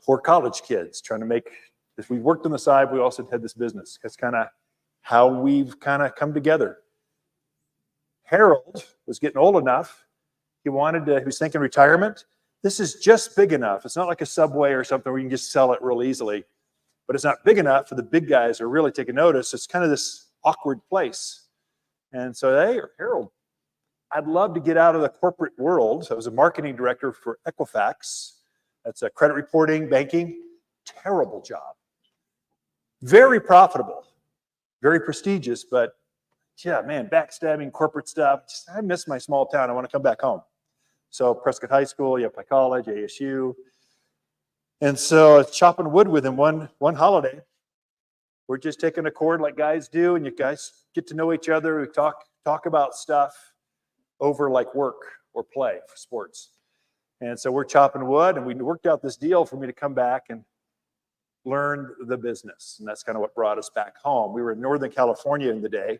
poor college kids trying to make, if we worked on the side, we also had this business. That's kind of how we've kind of come together. Harold was getting old enough. He was thinking retirement. This is just big enough. It's not like a Subway or something where you can just sell it real easily, but it's not big enough for the big guys who are really taking notice. It's kind of this awkward place. And so, hey, Harold, I'd love to get out of the corporate world. I was a marketing director for Equifax. That's a credit reporting, banking. Terrible job. Very profitable, very prestigious, but yeah, man, backstabbing, corporate stuff. I miss my small town. I want to come back home. So Prescott High School, Yavapai College, ASU. And so I was chopping wood with him one holiday. We're just taking a cord like guys do, and you guys get to know each other. We talk about stuff over like work or play for sports. And so we're chopping wood, and we worked out this deal for me to come back and learn the business. And that's kind of what brought us back home. We were in Northern California in the day.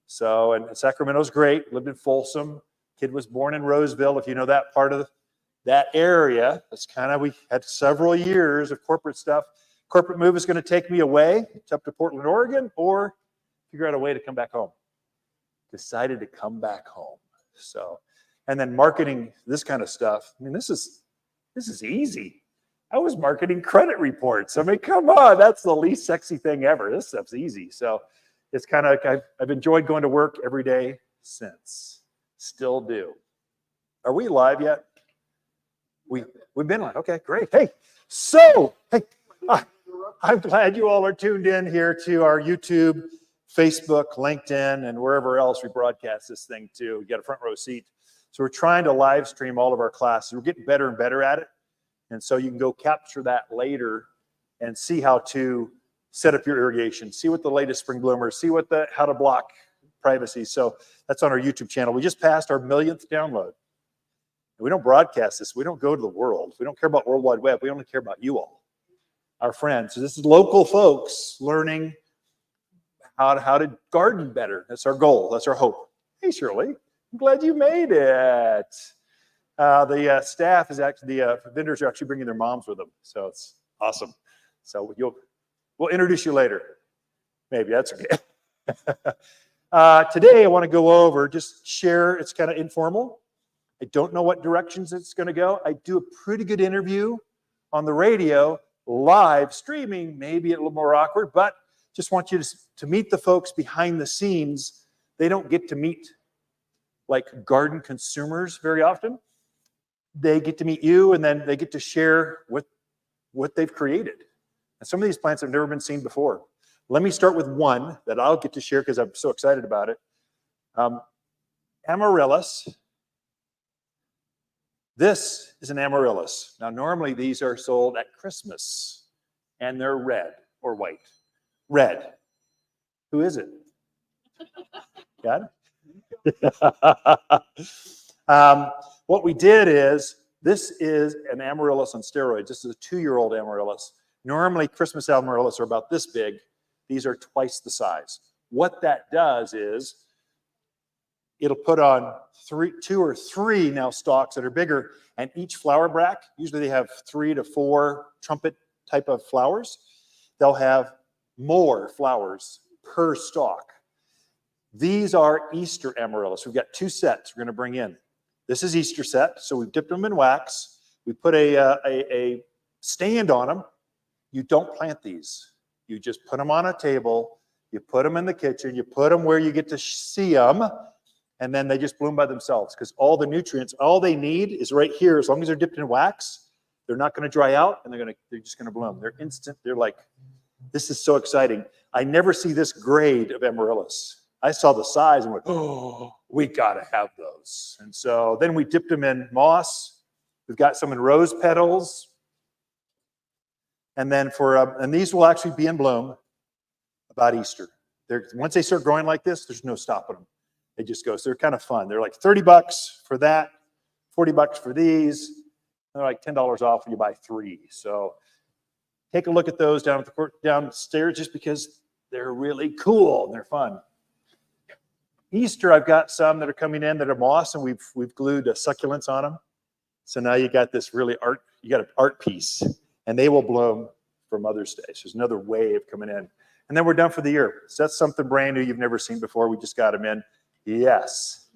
So, and Sacramento's great. Lived in Folsom. Kid was born in Roseville, if you know that part of that area. That's kind of, we had several years of corporate stuff. Corporate move is going to take me away up to Portland, Oregon, or figure out a way to come back home. Decided to come back home. So, and then marketing this kind of stuff. I mean, this is easy. I was marketing credit reports. I mean, come on, that's the least sexy thing ever. This stuff's easy. So it's kind of, I've enjoyed going to work every day since. Still do. Are we live yet? We've been live. Okay, great. Hey, so, hey, I'm glad you all are tuned in here to our YouTube, Facebook, LinkedIn, and wherever else we broadcast this thing to. We got a front row seat. So we're trying to live stream all of our classes. We're getting better and better at it. And so you can go capture that later and see how to set up your irrigation, see what the latest spring bloomers, see what how to block privacy. So that's on our YouTube channel. We just passed our 1,000,000th download. We don't broadcast this. We don't go to the world. We don't care about World Wide Web. We only care about you all, our friends. So this is local folks learning how to garden better. That's our goal. That's our hope. Hey, Shirley, I'm glad you made it. The staff is actually, the vendors are actually bringing their moms with them. So it's awesome. So we'll introduce you later. Maybe, that's okay. Today I want to go over, just share, it's kind of informal. I don't know what directions it's going to go. I do a pretty good interview on the radio, live streaming, maybe a little more awkward, but just want you to meet the folks behind the scenes. They don't get to meet like garden consumers very often. They get to meet you, and then they get to share what they've created. And some of these plants have never been seen before. Let me start with one that I'll get to share because I'm so excited about it. Amaryllis. This is an amaryllis. Now, normally these are sold at Christmas, and they're red or white. Red. Who is it? Got it? What we did is, this is an amaryllis on steroids. This is a 2-year-old amaryllis. Normally, Christmas amaryllis are about this big. These are twice the size. What that does is, it'll put on 2 or 3 now stalks that are bigger, and each flower bract, usually they have 3 to 4 trumpet type of flowers. They'll have more flowers per stalk. These are Easter amaryllis. We've got 2 sets we're going to bring in. This is Easter set, so we've dipped them in wax. We put a stand on them. You don't plant these. You just put them on a table. You put them in the kitchen. You put them where you get to see them, and then they just bloom by themselves because all the nutrients, all they need is right here. As long as they're dipped in wax, they're not going to dry out, and they're just going to bloom. They're instant. They're like, this is so exciting. I never see this grade of amaryllis. I saw the size and went, oh, we got to have those. And so then we dipped them in moss. We've got some in rose petals. And then and these will actually be in bloom about Easter. Once they start growing like this, there's no stopping them. They just go. So they're kind of fun. They're like $30 for that, $40 for these. They're like $10 off when you buy 3. So take a look at those downstairs just because they're really cool and they're fun. Easter, I've got some that are coming in that are moss, and we've glued succulents on them. So now you got this really you got an art piece. and they will bloom for Mother's Day. So there's another wave coming in. And then we're done for the year. So that's something brand new you've never seen before. We just got them in. Yes.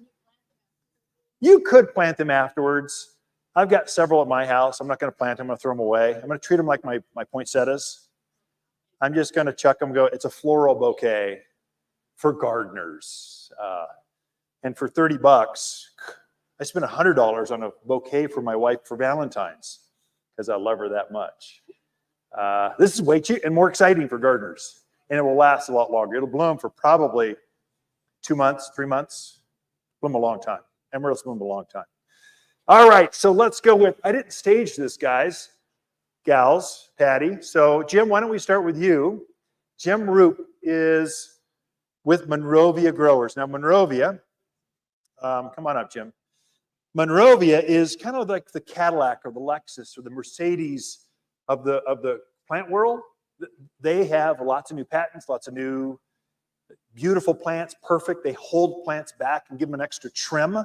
You could plant them afterwards. I've got several at my house. I'm not going to plant them. I'm going to throw them away. I'm going to treat them like my poinsettias. I'm just going to chuck them, go, it's a floral bouquet for gardeners. And for $30, I spent $100 on a bouquet for my wife for Valentine's because I love her that much. This is way cheap and more exciting for gardeners, and it will last a lot longer. It'll bloom for probably 2 months, 3 months, bloom a long time. Emeralds bloom a long time. All right, so let's go with, I didn't stage this, guys, gals, Patty. So Jim, why don't we start with you? Jim Roop is with Monrovia Growers. Now, Monrovia, come on up, Jim. Monrovia is kind of like the Cadillac or the Lexus or the Mercedes of the plant world. They have lots of new patents, lots of new beautiful plants, perfect. They hold plants back and give them an extra trim,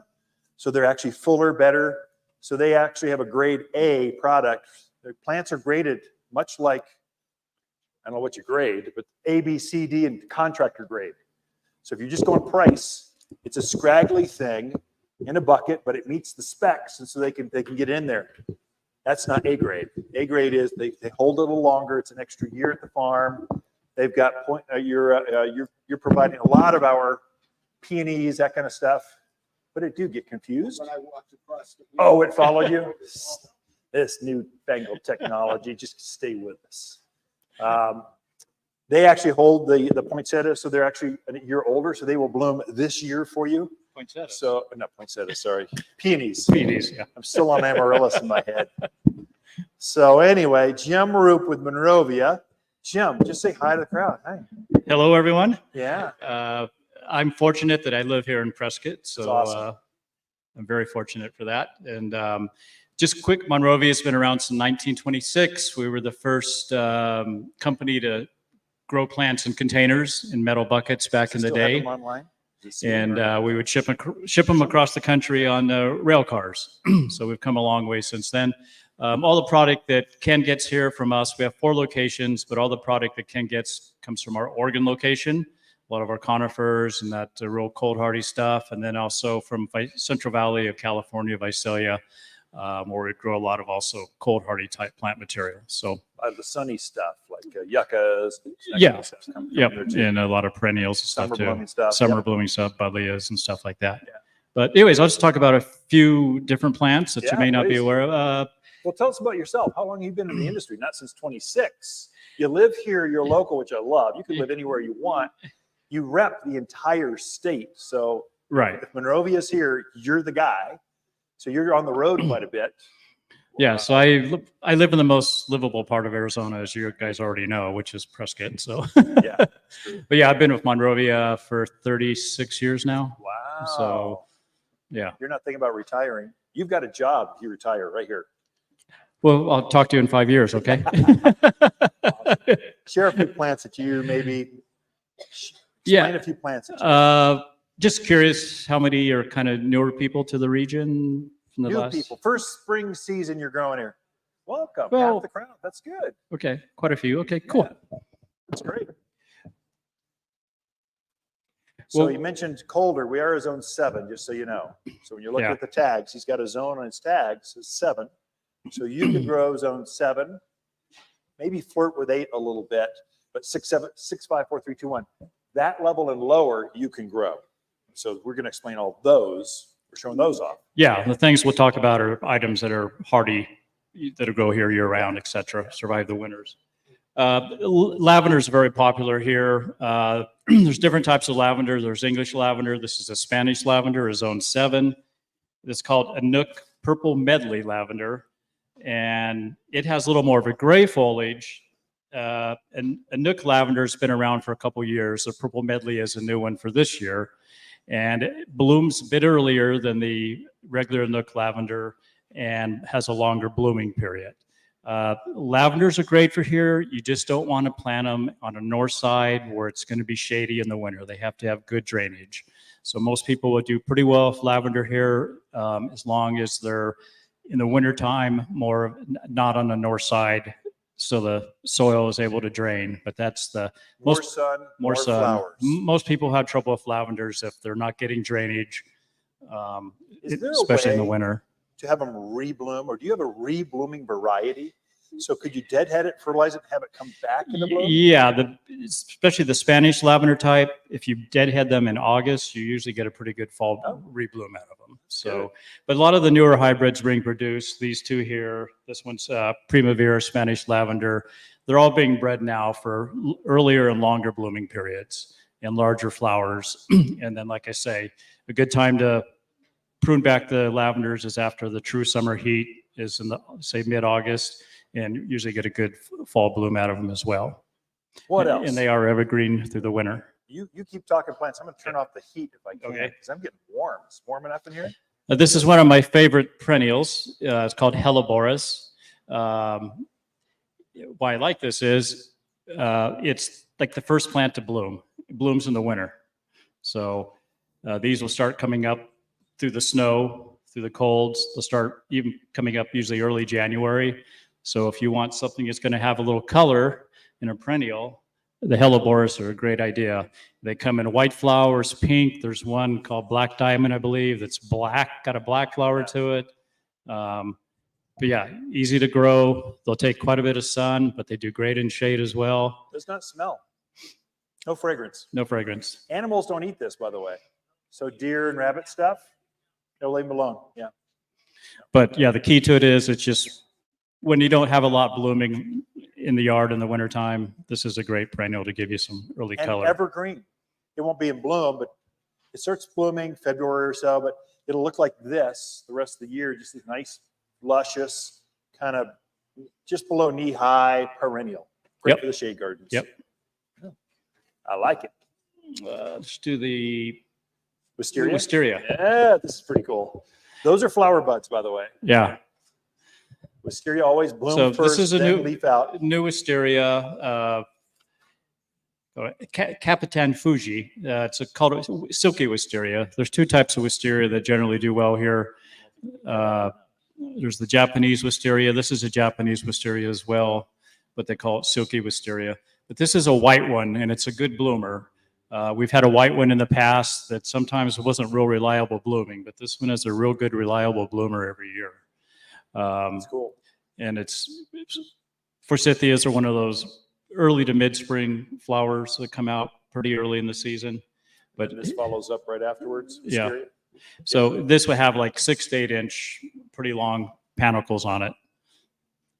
so they're actually fuller, better. So they actually have a grade A product. Their plants are graded much like, I don't know what you grade, but A, B, C, D, and contractor grade. So if you just go on price, it's a scraggly thing in a bucket, but it meets the specs, and so they can get in there. That's not A grade. A grade is they hold it a little longer. It's an extra year at the farm. They've got you're providing a lot of our peonies, that kind of stuff. But it do get confused. When I walked across the Oh, it followed you? This newfangled technology, just stay with us. They actually hold the poinsettia, so they're actually a year older, so they will bloom this year for you. Poinsettia. So, not poinsettia, sorry. Peonies. Peonies, yeah. I'm still on amaryllis in my head. So anyway, Jim Roop with Monrovia. Jim, just say hi to the crowd. Hi. Hello, everyone. Yeah. I'm fortunate that I live here in Prescott, so That's awesome. I'm very fortunate for that. And just quick, Monrovia has been around since 1926. We were the first company to grow plants in containers in metal buckets back in the Still have day. them online? And we would ship them across the country on rail cars. So we've come a long way since then. All the product that Ken gets here from us, we have 4 locations, but all the product that Ken gets comes from our Oregon location. A lot of our conifers and that real cold hardy stuff. And then also from Central Valley of California, Visalia, where we grow a lot of also cold hardy type plant material. So The sunny stuff, like yuccas. yeah, yep, and a lot of perennials and Summer stuff too. blooming stuff. Summer blooming stuff, buddleias and stuff like that. Yeah. But anyways, I'll just talk about a few different plants that you may not be aware of. Well, tell us about yourself. How long have you been in the industry? Not since 26. You live here, you're local, which I love. You can live anywhere you want. You rep the entire state. So Right. if Monrovia is here, you're the guy. So you're on the road quite a bit. Yeah, so I live in the most livable part of Arizona, as you guys already know, which is Prescott. So, Yeah. but yeah, I've been with Monrovia for 36 years now. Wow. So, yeah. You're not thinking about retiring. You've got a job if you retire right here. Well, I'll talk to you in 5 years, okay? Awesome. Share a few plants that you maybe explain a few plants. That you Just curious, how many are kind of newer people to the region from the new last? people. First spring season you're growing here. Welcome. Well- Half the crowd. That's good. Okay, quite a few. Okay, cool. Yeah. That's great. So Well- you mentioned colder. We are a zone 7, just so you know. So when you're looking Yeah. at the tags, he's got a zone on his tags, it's 7. So you can grow zone 7, maybe flirt with 8 a little bit, but 6, 7, 6, 5, 4, 3, 2, 1. That level and lower, you can grow. So we're going to explain all those. We're showing those off. Yeah, the things we'll talk about are items that are hardy, that grow here year round, et cetera, survive the winters. Lavender is very popular here. There's different types of lavender. There's English lavender. This is a Spanish lavender, a zone 7. It's called Annuuk Purple Medley lavender. And it has a little more of a gray foliage. And Annuuk lavender has been around for a couple years. The Purple Medley is a new one for this year. And it blooms a bit earlier than the regular Annuuk lavender and has a longer blooming period. Lavenders are great for here. You just don't want to plant them on a north side where it's going to be shady in the winter. They have to have good drainage. So most people will do pretty well with lavender here as long as they're in the wintertime, more not on the north side so the soil is able to drain. But that's the More most sun, more sun. flowers. Most people have trouble with lavenders if they're not getting drainage, Is there a especially in the way winter. to have them rebloom, or do you have a reblooming variety? So could you deadhead it, fertilize it, and have it come back into bloom? Yeah, especially the Spanish lavender type. If you deadhead them in August, you usually get a pretty good fall rebloom out of them. So, good. but a lot of the newer hybrids being produced, these two here, this one's Primavera Spanish lavender. They're all being bred now for earlier and longer blooming periods and larger flowers. And then, like I say, a good time to prune back the lavenders is after the true summer heat is in the, say, mid-August, and usually get a good fall bloom out of them as well. What else? And they are evergreen through the winter. You keep talking plants. I'm going to turn off the heat if I can, Okay. because I'm getting warm. It's warm enough in here. This is one of my favorite perennials. It's called Helleborus. Why I like this is it's like the first plant to bloom. It blooms in the winter. So these will start coming up through the snow, through the colds. They'll start even coming up usually early January. So if you want something that's going to have a little color in a perennial, the Helleborus are a great idea. They come in white flowers, pink. There's one called Black Diamond, I believe, that's black, got a black flower to it. But yeah, easy to grow. They'll take quite a bit of sun, but they do great in shade as well. Does not smell. No fragrance. No fragrance. Animals don't eat this, by the way. So deer and rabbit stuff, they'll leave them alone. Yeah. But yeah, the key to it is it's just when you don't have a lot blooming in the yard in the wintertime, this is a great perennial to give you some early And color. evergreen. It won't be in bloom, but it starts blooming February or so, but it'll look like this the rest of the year, just this nice, luscious, kind of just below knee-high perennial. Great Yep. for the shade gardens. Yep. I like it. Let's do the Wisteria? wisteria. Yeah, this is pretty cool. Those are flower buds, by the way. Yeah. Wisteria always blooms So first, this is a then new leaf out. new wisteria, Capitan Fuji. It's called silky wisteria. There's two types of wisteria that generally do well here. There's the Japanese wisteria. This is a Japanese wisteria as well, but they call it silky wisteria. But this is a white one, and it's a good bloomer. We've had a white one in the past that sometimes wasn't real reliable blooming, but this one is a real good, reliable bloomer every year. That's cool. And forsythias are one of those early to mid-spring flowers that come out pretty early in the season. But And this follows up right afterwards. Yeah. Wisteria. so this would have like 6 to 8 inch, pretty long panicles on it.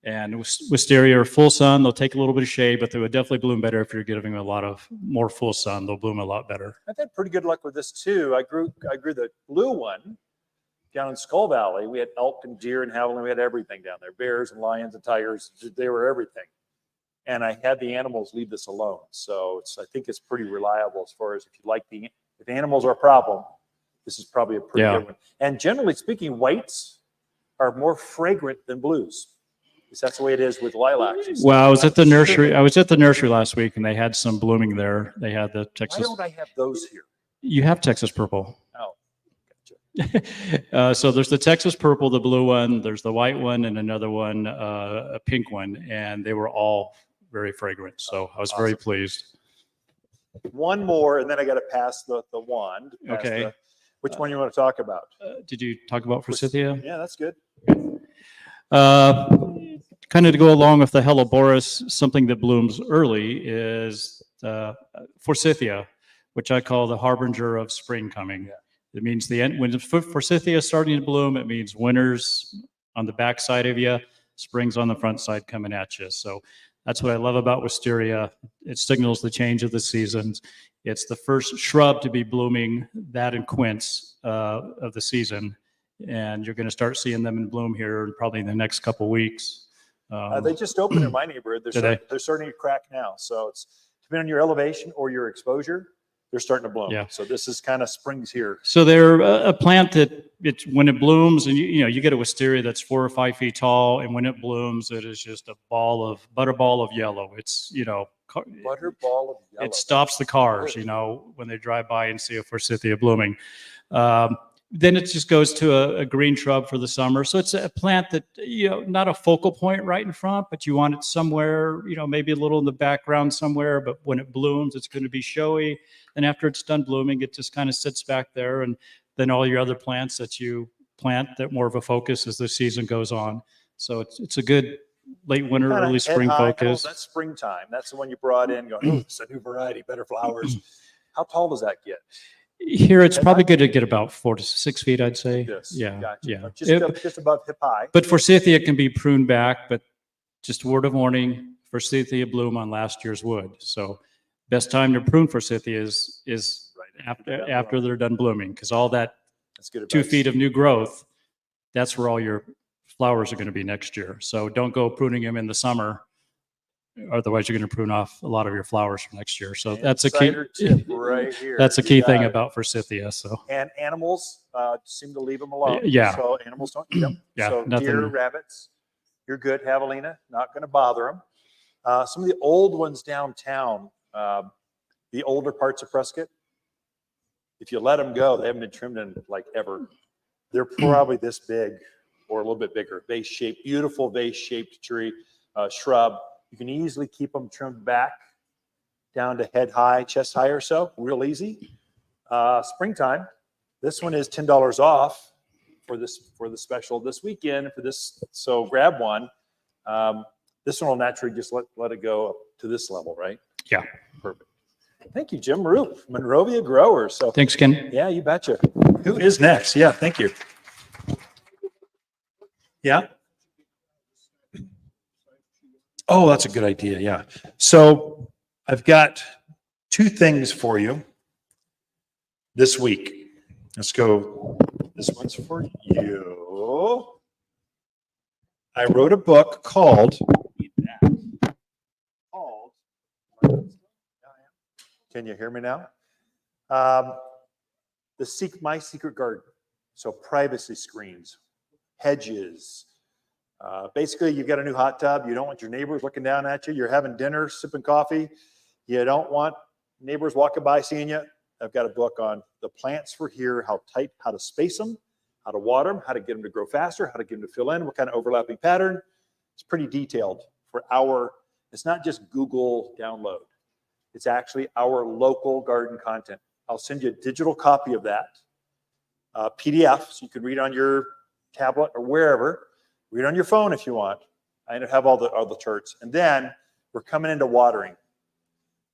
And wisteria are full sun. They'll take a little bit of shade, but they would definitely bloom better if you're giving them a lot of more full sun. They'll bloom a lot better. I've had pretty good luck with this too. I grew the blue one down in Skull Valley. We had elk and deer and javelin. We had everything down there, bears and lions and tigers. They were everything. And I had the animals leave this alone. So I think it's pretty reliable as far as if animals are a problem, this is probably a pretty good one. And generally speaking, whites are more fragrant than blues. Because that's the way it is with lilacs. Well, I was at the nursery last week, and they had some blooming there. They had the Why Texas. don't I have those here? You have Texas purple. Oh, gotcha. So there's the Texas purple, the blue one, there's the white one, and another one, a pink one, and they were all very fragrant. So I was very pleased. One more, and then I got to pass the wand. Okay. Which one you want to talk about? Did you talk about forsythia? Yeah, that's good. Kind of to go along with the Helleborus, something that blooms early is forsythia, which I call the harbinger of spring coming. Yeah. It means the end when the forsythia is starting to bloom. It means winter's on the back side of you, spring's on the front side coming at you. So that's what I love about wisteria. It signals the change of the seasons. It's the first shrub to be blooming, that and quince of the season. And you're going to start seeing them in bloom here probably in the next couple weeks. They just opened in my neighborhood. Did They're starting to crack now. So it's depending on your elevation or your exposure, they're starting to bloom. Yeah. So this is kind of springs here. So they're a plant that when it blooms, and you get a wisteria that's 4 or 5 feet tall, and when it blooms, it is just a butterball of yellow. It's Butterball of yellow. it stops the cars, when they drive by and see a forsythia blooming. Then it just goes to a green shrub for the summer. So it's a plant that, not a focal point right in front, but you want it somewhere, maybe a little in the background somewhere, but when it blooms, it's going to be showy. And after it's done blooming, it just kind of sits back there. And then all your other plants that you plant, that more of a focus as the season goes on. So it's a good late winter, Kinda early head spring high. focus. That's springtime. That's the one you brought in going, oh, it's a new variety, better flowers. How tall does that get? Here, it's Head probably high? good to get about 4 to 6 feet, I'd say. This. Yeah, Gotcha. yeah. Just above hip high. But forsythia can be pruned back, but just a word of warning, forsythia bloom on last year's wood. So best time to prune forsythia is Right after they're done blooming, because all that That's good 2 advice. feet of new growth, that's where all your flowers are going to be next year. So don't go pruning them in the summer. Otherwise, you're going to prune off a lot of your flowers for next year. So that's a key. Insider tip right here. That's a You key got thing it. about forsythia. So And animals seem to leave them alone. Yeah. So animals don't eat them. Yeah, So nothing- deer, rabbits, you're good. Javelina, not going to bother them. Some of the old ones downtown, the older parts of Prescott, if you let them go, they haven't been trimmed in like ever. They're probably this big or a little bit bigger. Vase-shaped, beautiful vase-shaped tree, shrub. You can easily keep them trimmed back down to head high, chest high or so, real easy. Springtime, this one is $10 off for the special this weekend for this. So grab one. This one will naturally just let it go up to this level, right? Yeah. Perfect. Thank you, Jim Roop, Monrovia Growers. So thanks, Ken. yeah, you betcha. Who is next? Yeah, thank you. Yeah. Oh, that's a good idea. Yeah. So I've got 2 things for you this week. Let's go. This one's for you. I wrote a book called. Can you hear me now? My Secret Garden. So privacy screens, hedges. Basically, you've got a new hot tub. You don't want your neighbors looking down at you. You're having dinner, sipping coffee. You don't want neighbors walking by seeing you. I've got a book on the plants for here, how to space them, how to water them, how to get them to grow faster, how to get them to fill in, what kind of overlapping pattern. It's pretty detailed for it's not just Google download. It's actually our local garden content. I'll send you a digital copy of that, PDF, so you can read on your tablet or wherever. Read on your phone if you want. I have all the charts. And then we're coming into watering.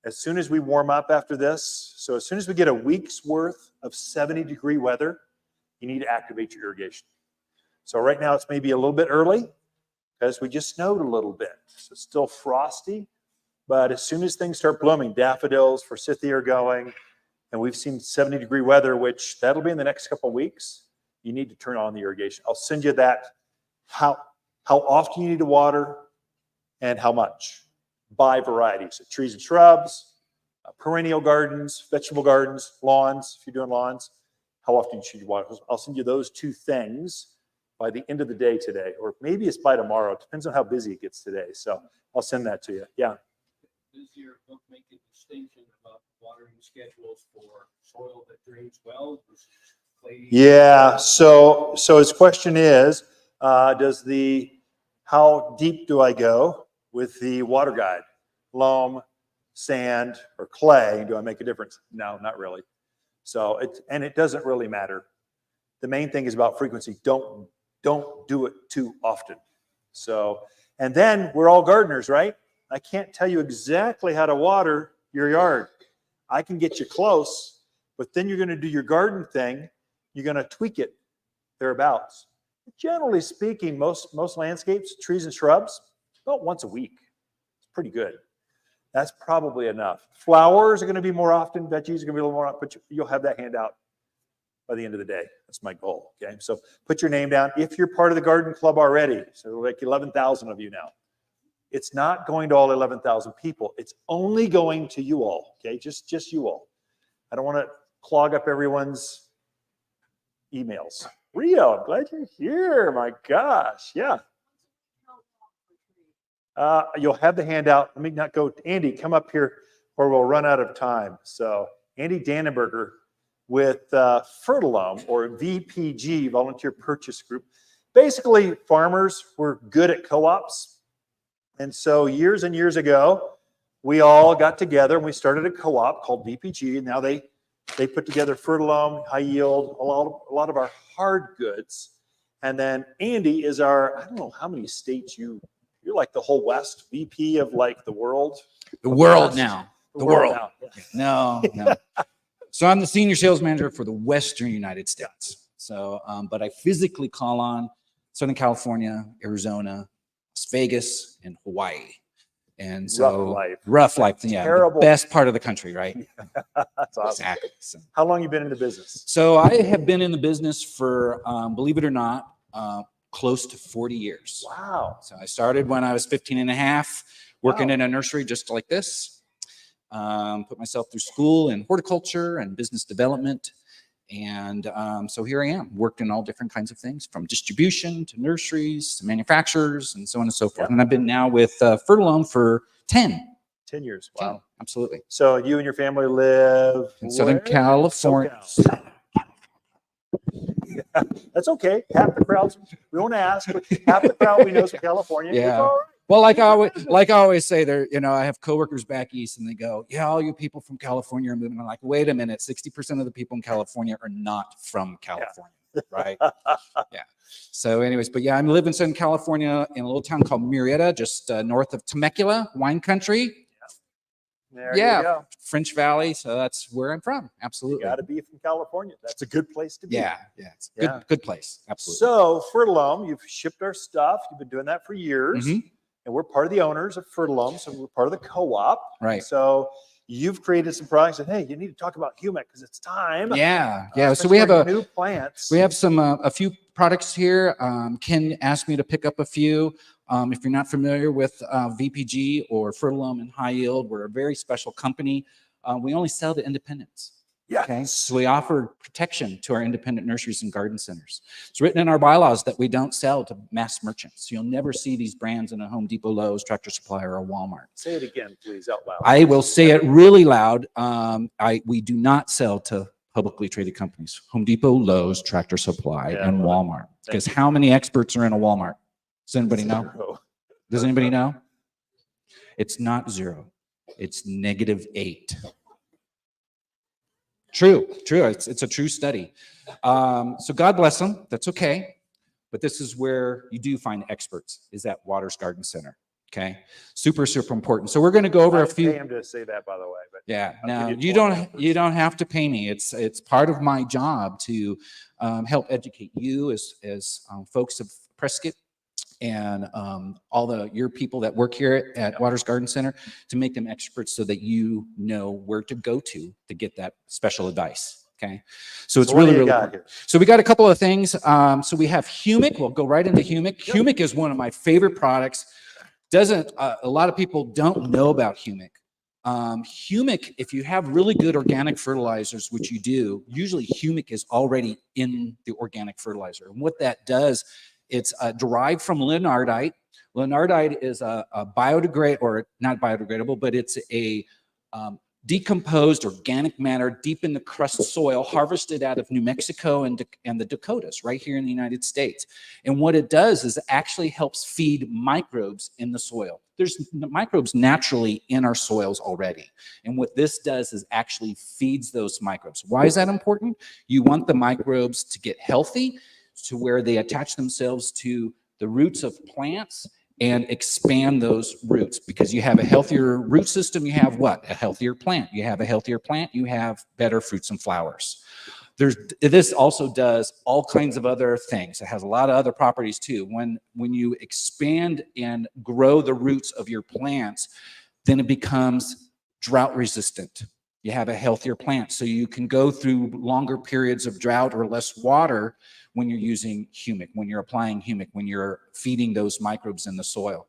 As soon as we warm up after this, so as soon as we get a week's worth of 70-degree weather, you need to activate your irrigation. So right now it's maybe a little bit early because we just snowed a little bit. So it's still frosty. But as soon as things start blooming, daffodils, forsythia are going, and we've seen 70-degree weather, which that'll be in the next couple of weeks, you need to turn on the irrigation. I'll send you that, how often you need to water and how much by variety. So trees and shrubs, perennial gardens, vegetable gardens, lawns, if you're doing lawns, how often should you water? I'll send you those 2 things by the end of the day today, or maybe it's by tomorrow. It depends on how busy it gets today. So I'll send that to you. Yeah. Does your book make a distinction about watering schedules for soil that drains well versus clay? Yeah. So his question is, how deep do I go with the water guide? Loam, sand, or clay? Do I make a difference? No, not really. So it doesn't really matter. The main thing is about frequency. Don't do it too often. So, and then we're all gardeners, right? I can't tell you exactly how to water your yard. I can get you close, but then you're going to do your garden thing. You're going to tweak it thereabouts. Generally speaking, most landscapes, trees and shrubs, about once a week. It's pretty good. That's probably enough. Flowers are going to be more often. Veggies are going to be a little more often, but you'll have that handout by the end of the day. That's my goal. Okay, so put your name down. If you're part of the garden club already, so like 11,000 of you now, it's not going to all 11,000 people. It's only going to you all. Okay, just you all. I don't want to clog up everyone's emails. Rio, I'm glad you're here. My gosh, yeah. You'll have the handout. Let me not go. Andy, come up here or we'll run out of time. So Andy Dannenberger with Fertilome, or VPG, Volunteer Purchase Group. Basically, farmers were good at co-ops. And so years and years ago, we all got together and we started a co-op called VPG. And now they put together Fertilome, High Yield, a lot of our hard goods. And then Andy is our, I don't know how many states you're like the whole West, VP of like the world. The world West. now. The world now. No, no. So I'm the senior sales manager for the Western United States. So, but I physically call on Southern California, Arizona, Las Vegas, and Hawaii. And so rough life. Yeah. Terrible. The best part of the country, right? That's awesome. Exactly. So, How long you been in the business? so I have been in the business for, believe it or not, close to 40 years. Wow. So I started when I was 15 and a half, working Wow. in a nursery just like this. Put myself through school in horticulture and business development. And so here I am, worked in all different kinds of things, from distribution to nurseries to manufacturers and so on and so forth. Yeah. And I've been now with Fertilome for 10. 10 years. 10, Wow. absolutely. So you and your family live In Southern where? California. SoCal. That's okay. Half the crowds, we won't ask, but half the crowd we know is from California. It's Yeah. all right. Well, like I always say, there, I have coworkers back east, and they go, "Yeah, all you people from California are moving." I'm like, "Wait a minute, 60% of the people in California are not from California, right?" Yeah. So, anyways, but yeah, I'm living in Southern California in a little town called Murrieta, just north of Temecula, wine country. There Yeah. you go. French Valley, so that's where I'm from. You Absolutely. got to be from California. That's a good place to be. Yeah, it's a Yeah. good place. Absolutely. So Fertilome, you've shipped our stuff. You've been doing that for years. Mhm. And we're part of the owners of Fertilome. So we're part of the co-op. Right. So you've created some products and hey, you need to talk about Humic because it's time. Yeah. So especially we have for new plants. We have some a few products here. Ken asked me to pick up a few. If you're not familiar with VPG or Fertilome and High Yield, we're a very special company. We only sell to independents. Yeah. Okay, so we offer protection to our independent nurseries and garden centers. It's written in our bylaws that we don't sell to mass merchants. So you'll never see these brands in a Home Depot, Lowe's, Tractor Supply, or a Walmart. Say it again, please, out loud. I will say it really loud. We do not sell to publicly traded companies, Home Depot, Lowe's, Tractor Supply, Yeah, and well, Walmart. Because how many experts are in a Walmart? Does anybody know? Zero. Does anybody know? It's not 0. It's -8. True. It's a true study. So God bless them. That's okay. But this is where you do find experts, is at Waters Garden Center. Okay. Super important. So we're going to go over I a didn't few. pay him to say that, by the way. But Yeah, I'll no, give you 20 don't. afterwards. You don't have to pay me. It's part of my job to help educate you as folks of Prescott and all your people that work here at Waters Garden Center, to make them experts so that you know where to go to get that special advice. Okay, so it's So what do really you really got important. here? So we got a couple of things. So we have Humic. We'll go right into Humic. Humic is one of my favorite products. A lot of people don't know about Humic. Humic, if you have really good organic fertilizers, which you do, usually Humic is already in the organic fertilizer. And what that does, it's derived from Leonardite. Leonardite is a biodegradable, or not biodegradable, but it's a decomposed organic matter deep in the crust soil, harvested out of New Mexico and the Dakotas, right here in the United States. And what it does is it actually helps feed microbes in the soil. There's microbes naturally in our soils already. And what this does is actually feeds those microbes. Why is that important? You want the microbes to get healthy, to where they attach themselves to the roots of plants and expand those roots. Because you have a healthier root system, you have what? A healthier plant. You have a healthier plant, you have better fruits and flowers. This also does all kinds of other things. It has a lot of other properties too. When you expand and grow the roots of your plants, then it becomes drought resistant. You have a healthier plant, so you can go through longer periods of drought or less water when you're using Humic, when you're applying Humic, when you're feeding those microbes in the soil.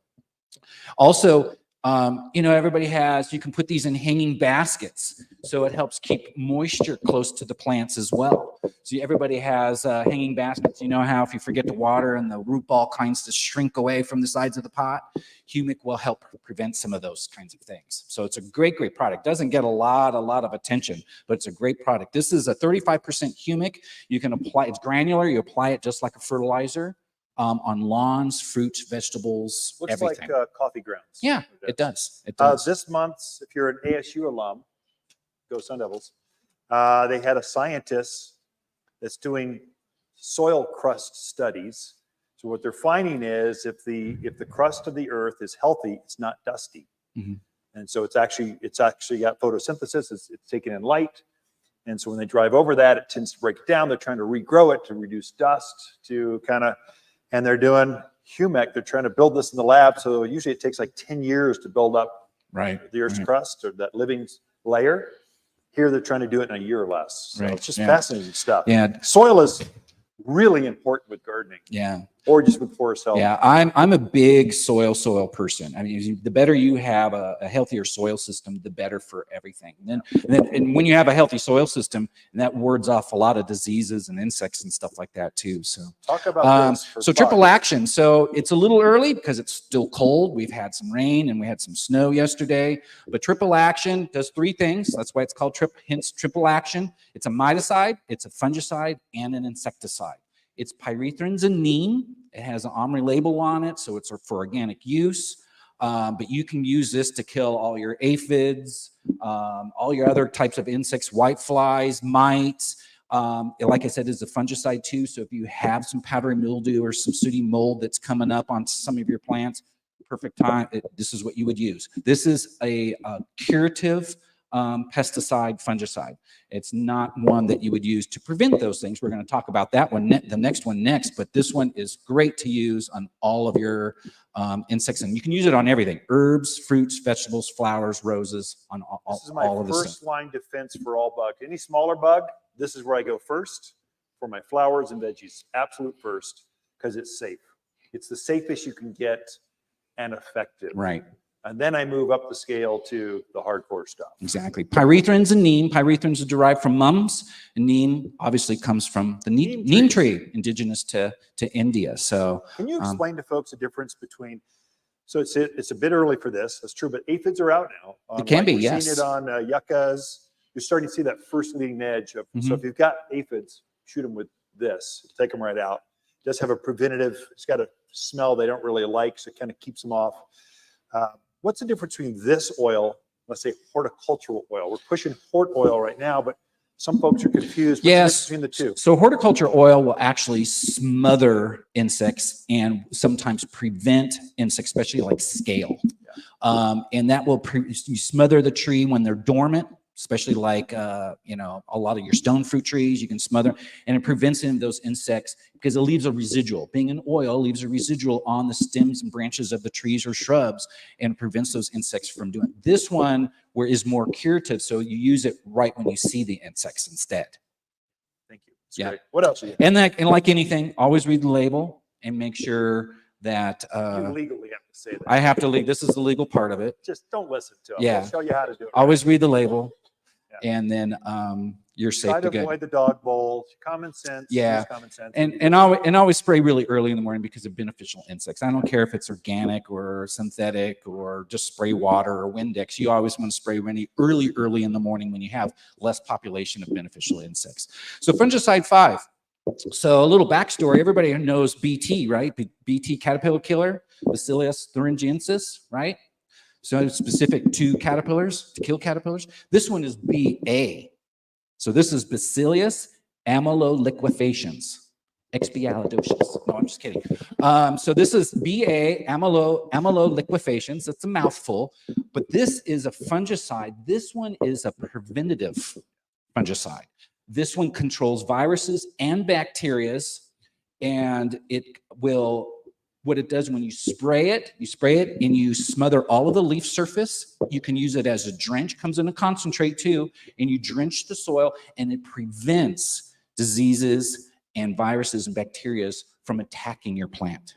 Also, Everybody you can put these in hanging baskets. So it helps keep moisture close to the plants as well. So everybody has hanging baskets. You know how if you forget to water and the root ball kinds to shrink away from the sides of the pot, Humic will help prevent some of those kinds of things. So it's a great, great product. Doesn't get a lot of attention, but it's a great product. This is a 35% Humic. You can apply, it's granular. You apply it just like a fertilizer. On lawns, fruits, vegetables, Looks everything. like coffee grounds. Yeah, it does. It does. This month, if you're an ASU alum, go Sun Devils, they had a scientist that's doing soil crust studies. So what they're finding is if the crust of the earth is healthy, it's not dusty. Mhm. And so it's actually got photosynthesis, it's taking in light. And so when they drive over that, it tends to break it down. They're trying to regrow it to reduce dust, and they're doing Humic. They're trying to build this in the lab. So usually it takes like 10 years to build up Right. the Earth's right. crust or that living layer. Here they're trying to do it in a year or less. So Right, it's just yeah. fascinating stuff. Yeah. Soil is really important with gardening Yeah. or just with forest health. Yeah. I'm a big soil person. I mean, the better you have a healthier soil system, the better for everything. And when you have a healthy soil system, and that wards off a lot of diseases and insects and stuff like that too. So, Talk about this. for so fun. triple action. So it's a little early because it's still cold. We've had some rain and we had some snow yesterday, but triple action does three things. That's why it's called triple action. It's a miticide, it's a fungicide, and an insecticide. It's pyrethrins and neem. It has an OMRI label on it, so it's for organic use. But you can use this to kill all your aphids, all your other types of insects, whiteflies, mites. Like I said, it's a fungicide too. So if you have some powdery mildew or some sooty mold that's coming up on some of your plants, perfect time. This is what you would use. This is a curative pesticide, fungicide. It's not one that you would use to prevent those things. We're going to talk about that one, the next one next, but this one is great to use on all of your insects, and you can use it on everything: herbs, fruits, vegetables, flowers, roses, on all This is my of this first stuff. line defense for all bugs. Any smaller bug, this is where I go first for my flowers and veggies. Absolute first, because it's safe. It's the safest you can get and effective. Right. And then I move up the scale to the hardcore stuff. Exactly. Pyrethrins and neem. Pyrethrins are derived from mums, and neem obviously comes from the neem tree, indigenous to India. So Can you explain to folks the difference between, so it's a bit early for this, that's true, but aphids are out now. It can be, We're yes. seeing it on yuccas. You're starting to see that first leading edge of, Mm-hmm. so if you've got aphids, shoot them with this, take them right out. It does have a preventative, it's got a smell they don't really like, so it kind of keeps them off. What's the difference between this oil, let's say horticultural oil? We're pushing hort oil right now, but some folks are confused. What's the difference yes, between the two? so horticulture oil will actually smother insects and sometimes prevent insects, especially like scale. And that will you smother the tree when they're dormant, especially like a lot of your stone fruit trees. You can smother, and it prevents those insects because it leaves a residual. Being an oil leaves a residual on the stems and branches of the trees or shrubs, and prevents those insects from doing it. This one is more curative, so you use it right when you see the insects instead. Thank you. That's Yeah. great. What else? Are you And like anything, always read the label and make sure that you legally have to say that. I have to leave. This is the legal part of it. Just don't listen to them. Yeah. They'll show you how to do it. Always read the label, Yeah. and then you're safe Try to to go. avoid the dog bowl. Common sense. Yeah. Use common sense. And always spray really early in the morning because of beneficial insects. I don't care if it's organic or synthetic or just spray water or Windex. You always want to spray really early in the morning when you have less population of beneficial insects. So fungicide 5. So a little backstory. Everybody knows BT, right? BT caterpillar killer, Bacillus thuringiensis, right? So it's specific to caterpillars, to kill caterpillars. This one is BA. So this is Bacillus amyloliquefaciens, expialidocious. No, I'm just kidding. So this is BA amyloliquefaciens. That's a mouthful, but this is a fungicide. This one is a preventative fungicide. This one controls viruses and bacteria, and what it does when you spray it and you smother all of the leaf surface. You can use it as a drench, comes in a concentrate too, and you drench the soil, and it prevents diseases and viruses and bacteria from attacking your plant.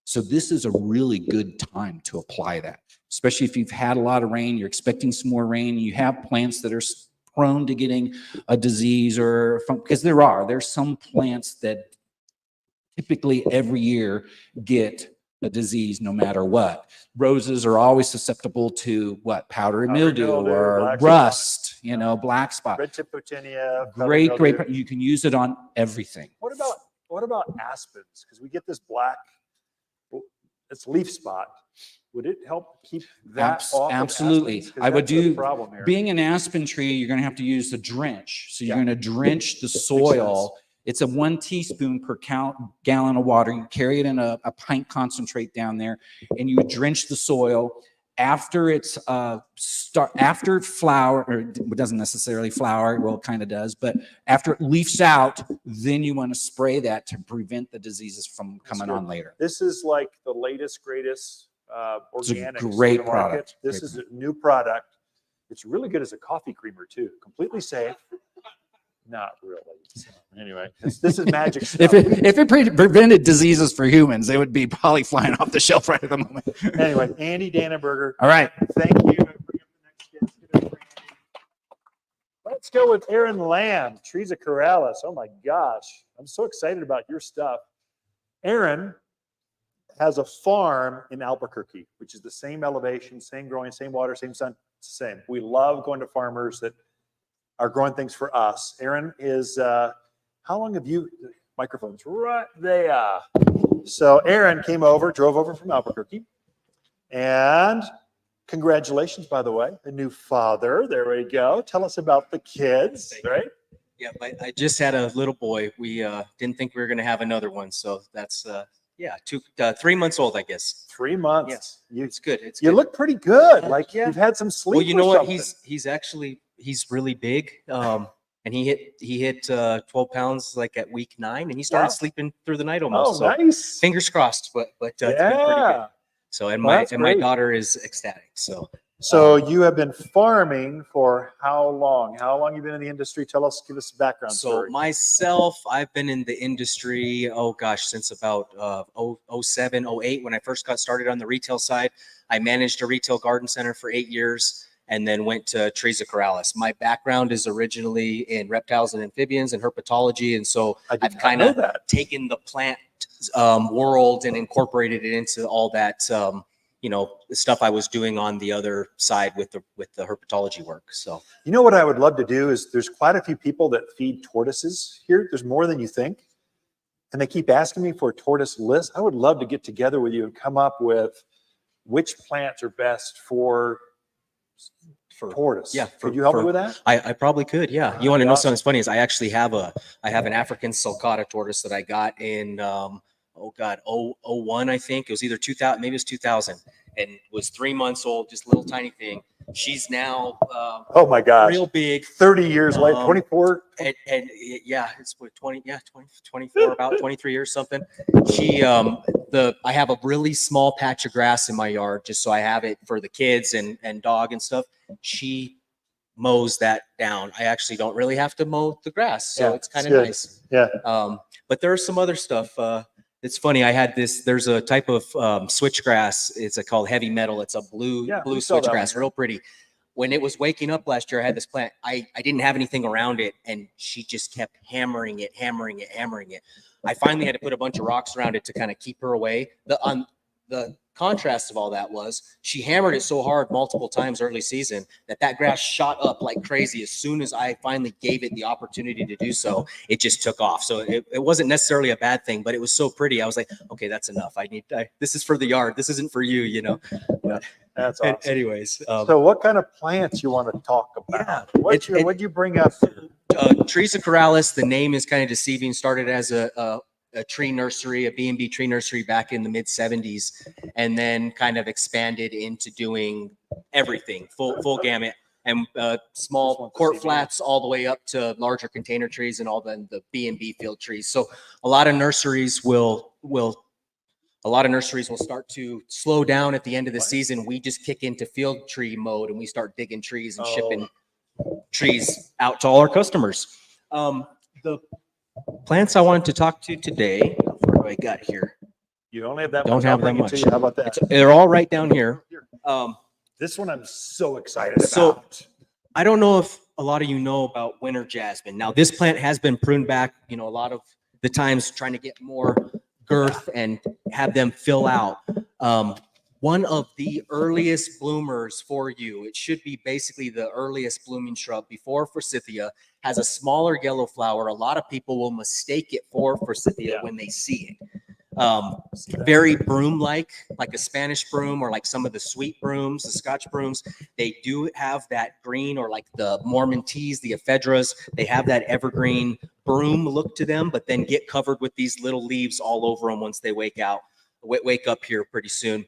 So this is a really good time to apply that, especially if you've had a lot of rain, you're expecting some more rain, you have plants that are prone to getting a disease or because there's some plants that typically every year get a disease no matter what. Roses are always susceptible to what? Powdery Powdery mildew mildew, or black rust, black spot. Red tip Photinia. Great. mildew. You can use it on everything. What about aspens? Because we get this black, it's leaf spot. Would it help keep that off? of Absolutely. aspens? 'Cause I would that's the do, problem here. being an aspen tree, you're going to have to use the drench. So you're Yeah. going to drench the soil. It's a 1 teaspoon per gallon of water. You carry it in a pint concentrate down there, and you drench the soil. After it's after it flower, or it doesn't necessarily flower, well, it kind of does, but after it leaves out, then you want to spray that to prevent the diseases from coming on later. This is like the latest, greatest It's a organics. great on the market. product. This Great is a new product. It's really good as a coffee creamer too. Completely safe. Not really. So, anyway, this is magic stuff. If it prevented diseases for humans, they would be probably flying off the shelf right at the moment. Anyway, Andy Dannenberger, All right. thank you. Bring up the next guest. Get over, Andy. Let's go with Aaron Lamb, Trees of Corrales. Oh my gosh, I'm so excited about your stuff. Aaron has a farm in Albuquerque, which is the same elevation, same growing, same water, same sun, it's the same. We love going to farmers that are growing things for us. Aaron is, how long have you, microphone's right there. So Aaron drove over from Albuquerque, and congratulations, by the way, a new father. There we go. Tell us about the kids, right? Yeah, but I just had a little boy. We didn't think we were going to have another one. So that's, 3 months old, I guess. 3 months. Yes. You, It's good. It's you good. look pretty good. Like Yeah. you've had some sleep. Well, you know or what? something. He's really big. And he hit 12 pounds like at week 9, and he started Wow. sleeping through the night almost. Oh, So nice. fingers crossed, but it's been pretty good. Yeah. So and Well, my that's and my great. daughter is ecstatic. So So you have been farming for how long? How long you been in the industry? Give us a background So story. myself, I've been in the industry, since about 07, 08, when I first got started on the retail side. I managed a retail garden center for 8 years and then went to Trees of Corrales. My background is originally in reptiles and amphibians and herpetology. And so I did I've not kind know of that. taken the plant world and incorporated it into all that, the stuff I was doing on the other side with the herpetology work. So You know what I would love to do is there's quite a few people that feed tortoises here. There's more than you think. And they keep asking me for a tortoise list. I would love to get together with you and come up with which plants are best for tortoise. yeah, Could you help me for- with that? I probably could, yeah. You want to know Awesome. something funny is I actually have an African sulcata tortoise that I got in 01, I think. It was either 2000, maybe it was 2000, and was 3 months old, just a little tiny thing. She's now Oh my gosh. real big. 30 years later, 24. And yeah, it's what 24, about 23 years something. I have a really small patch of grass in my yard just so I have it for the kids and dog and stuff. She mows that down. I actually don't really have to mow the grass, so Yeah, it's kind it's of good. nice. Yeah. But there's some other stuff. It's funny. There's a type of switchgrass. It's called heavy metal. It's a blue Yeah, we saw that switchgrass, one. real pretty. When it was waking up last year, I had this plant. I didn't have anything around it, and she just kept hammering it. I finally had to put a bunch of rocks around it to kind of keep her away. The contrast of all that was she hammered it so hard multiple times early season that grass shot up like crazy. As soon as I finally gave it the opportunity to do so, it just took off. So it wasn't necessarily a bad thing, but it was so pretty. I was like, okay, that's enough. This is for the yard. This isn't for you, That's awesome. Anyways, So what kind of plants you want to talk about? What'd you bring up? Trees of Corrales, the name is kind of deceiving. Started as a tree nursery, a B&B tree nursery back in the mid 70s, and then kind of expanded into doing everything, full gamut, and small court flats all the way up to larger container trees and all the B&B field trees. So a lot of nurseries will start to slow down at the end of the season. We just kick into field tree mode and we start digging trees and shipping trees out to all our customers. The plants I wanted to talk to today, what do I got here? You only have that Don't much. have I'll bring that it to much. you. How about that? They're all right down here. Um, This one I'm so excited So- about. I don't know if a lot of you know about winter jasmine. Now, this plant has been pruned back, a lot of the times trying to get more girth and have them fill out. One of the earliest bloomers for you, it should be basically the earliest blooming shrub before forsythia, has a smaller yellow flower. A lot of people will mistake it for forsythia Yeah. when they see it. Very broom-like, like a Spanish broom or like some of the sweet brooms, the Scotch brooms. They do have that green, or like the Mormon teas, the ephedras. They have that evergreen broom look to them, but then get covered with these little leaves all over them once they wake up here pretty soon.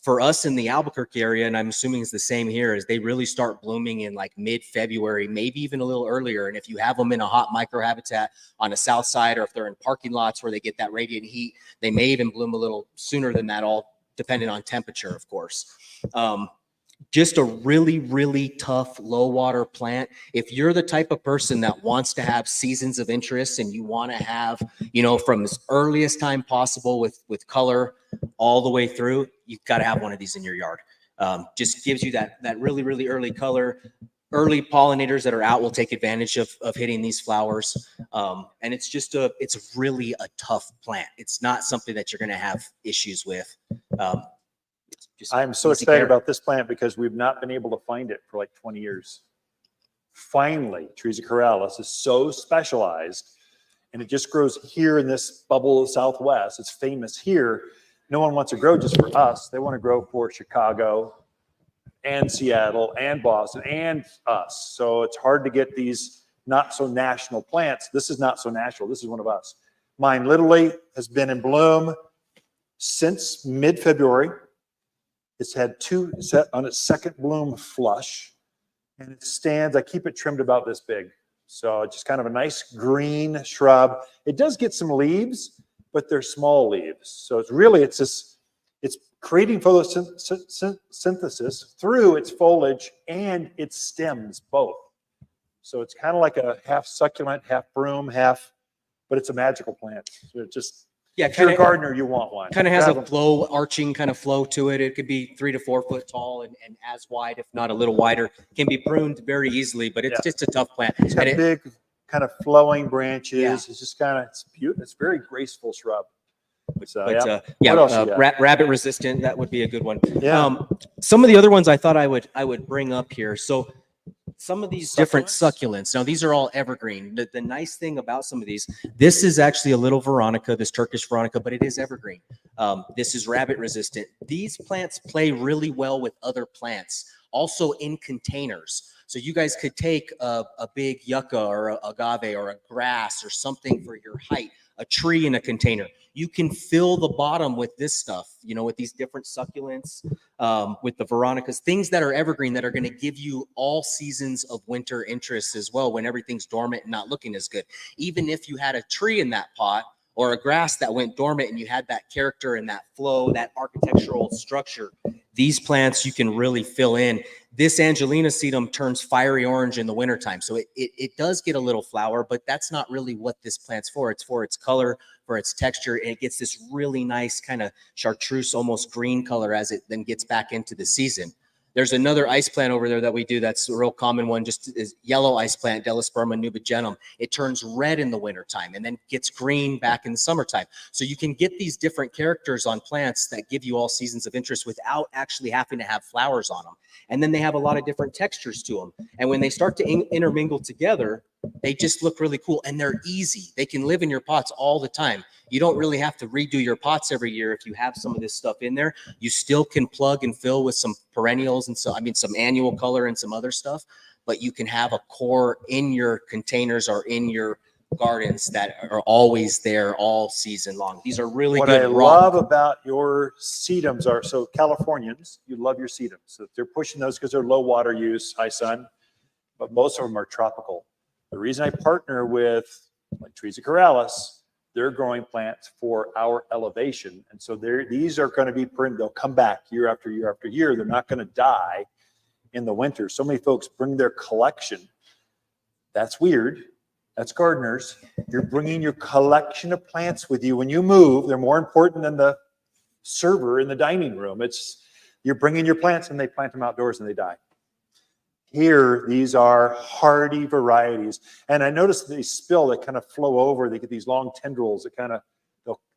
For us in the Albuquerque area, and I'm assuming it's the same here, is they really start blooming in like mid-February, maybe even a little earlier. And if you have them in a hot microhabitat on the south side, or if they're in parking lots where they get that radiant heat, they may even bloom a little sooner than that, all depending on temperature, of course. Just a really, really tough low water plant. If you're the type of person that wants to have seasons of interest and you want to have, from as earliest time possible with color all the way through, you've got to have one of these in your yard. Just gives you that really, really early color. Early pollinators that are out will take advantage of hitting these flowers. And it's really a tough plant. It's not something that you're going to have issues with. Just I'm so easy excited care. about this plant because we've not been able to find it for like 20 years. Finally, Teresa Corrales is so specialized, and it just grows here in this bubble of Southwest. It's famous here. No one wants to grow just for us. They want to grow for Chicago and Seattle and Boston and us. So it's hard to get these not so national plants. This is not so national. This is one of us. Mine literally has been in bloom since mid-February. It's had two set on its second bloom flush, and it stands. I keep it trimmed about this big. So just kind of a nice green shrub. It does get some leaves, but they're small leaves. So it's creating photosynthesis through its foliage and its stems both. So it's kind of like a half succulent, half broom, but it's a magical plant. So it just, Yeah, if you're a gardener, you want one. kind of has Grab a 'em. flow, arching kind of flow to it. It could be 3 to 4 foot tall and as wide, if not a little wider. Can be pruned very easily, but it's Yeah. just a tough plant. It's got And big, kind of flowing branches. Yeah. It's just kind of, it's beautiful. It's very graceful shrub. So, but yeah. What else you got? rabbit resistant, that would be a good one. Yeah. Some of the other ones I thought I would bring up here. So some of these different succulents. Now these are all evergreen. The nice thing about some of these, this is actually a little Veronica, this Turkish Veronica, but it is evergreen. This is rabbit resistant. These plants play really well with other plants, also in containers. So you guys could take a big yucca or a agave or a grass or something for your height, a tree in a container. You can fill the bottom with this stuff, with these different succulents, with the Veronicas, things that are evergreen that are going to give you all seasons of winter interest as well when everything's dormant and not looking as good. Even if you had a tree in that pot or a grass that went dormant and you had that character and that flow, that architectural structure, these plants you can really fill in. This Angelina sedum turns fiery orange in the wintertime. So it does get a little flower, but that's not really what this plant's for. It's for its color, for its texture, and it gets this really nice kind of chartreuse, almost green color as it then gets back into the season. There's another ice plant over there that we do that's a real common one, just is yellow ice plant, Delosperma nubigenum. It turns red in the wintertime and then gets green back in the summertime. So you can get these different characters on plants that give you all seasons of interest without actually having to have flowers on them. And then they have a lot of different textures to them. And when they start to intermingle together, they just look really cool and they're easy. They can live in your pots all the time. You don't really have to redo your pots every year if you have some of this stuff in there. You still can plug and fill with some perennials and some annual color and some other stuff, but you can have a core in your containers or in your gardens that are always there all season long. These are really What good. I raw. love about your sedums are, so Californians, you love your sedums. So they're pushing those because they're low water use, high sun, but most of them are tropical. The reason I partner with like Teresa Corrales, they're growing plants for our elevation. And so these are going to be pruned. They'll come back year after year after year. They're not going to die in the winter. So many folks bring their collection. That's weird That's gardeners. You're bringing your collection of plants with you when you move. They're more important than the server in the dining room. You're bringing your plants and they plant them outdoors and they die. Here, these are hardy varieties. And I noticed they spill, they kind of flow over. They get these long tendrils that kind of,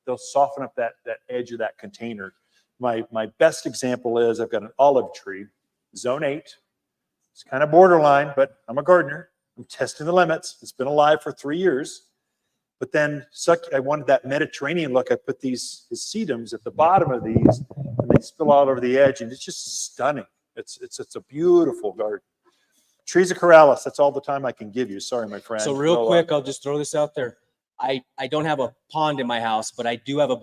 they'll soften up that edge of that container. My best example is I've got an olive tree, zone 8. It's kind of borderline, but I'm a gardener. I'm testing the limits. It's been alive for 3 years. But then I wanted that Mediterranean look. I put these sedums at the bottom of these, and they spill out over the edge, and it's just stunning. It's a beautiful garden. Trees of Corrales, that's all the time I can give you. Sorry, my friend. So real quick, I'll just throw this out there. I don't have a pond in my house, but I do have a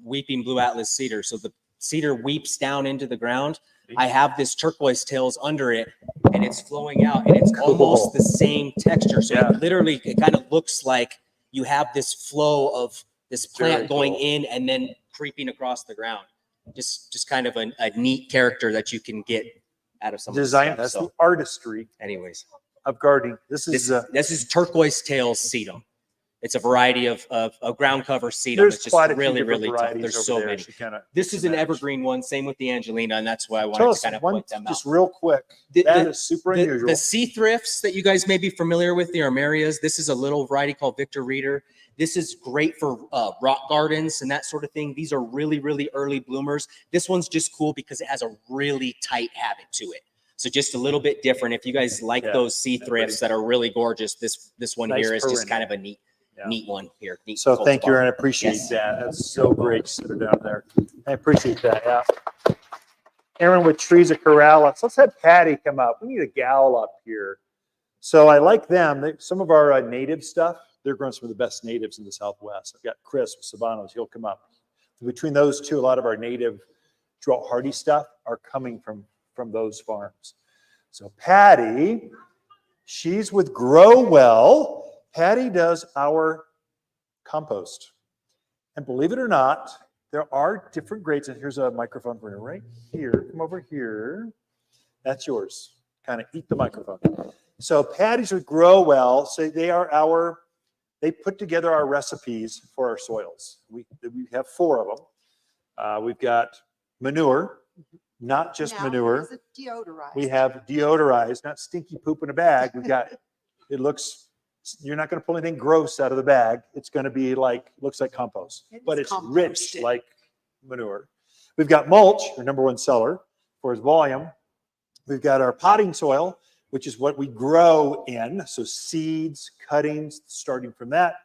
weeping blue Atlas cedar. So the cedar weeps down into the ground. I have this turquoise tails under it, and it's flowing out, and it's almost the same texture. So it kind of looks like you have this flow of this plant going in and then creeping across the ground. Just kind of a neat character that you can get out of some design. Of the That's stuff. the artistry Anyways, of gardening. This this is is turquoise tails sedum. It's a variety of ground cover sedum. there's It's just quite a few really, different really tough. varieties There's over so there. many. She kinda This is an match. evergreen one. Same with the Angelina, and that's why I Tell wanted us to kind of one, point them out. just real quick. The- That the- is super The, unusual. the sea thrifts that you guys may be familiar with, the Armerias, this is a little variety called Victor Reader. This is great for rock gardens and that sort of thing. These are really, really early bloomers. This one's just cool because it has a really tight habit to it. So just a little bit different. If you guys like Yeah, those sea that's thrifts that are really gorgeous, this one Nice here is just perennial. kind of a neat Yeah. one here. Neat So thank you, cultivar. Aaron. I appreciate Yes. that. That's so great to sit down there. I appreciate that. Yeah. Aaron with Trees of Corrales. Let's have Patty come up. We need a gal up here. So I like them. Some of our native stuff, they're growing some of the best natives in the Southwest. I've got Chris with Sabanos. He'll come up. Between those two, a lot of our native drought hardy stuff are coming from those farms. So Patty, she's with Grow Well. Patty does our compost. And believe it or not, there are different grades. And here's a microphone for you right here. Come over here. That's yours. Kind of eat the microphone. So Patty's with Grow Well. So they put together our recipes for our soils. We have 4 of them. We've got manure, not just Now, manure. is it deodorized? We have deodorized, not stinky poop in a bag. We've got, you're not going to pull anything gross out of the bag. It's going to be looks like compost, It but is it's rich composted. like manure. We've got mulch, our #1 seller for its volume. We've got our potting soil, which is what we grow in. So seeds, cuttings, starting from that.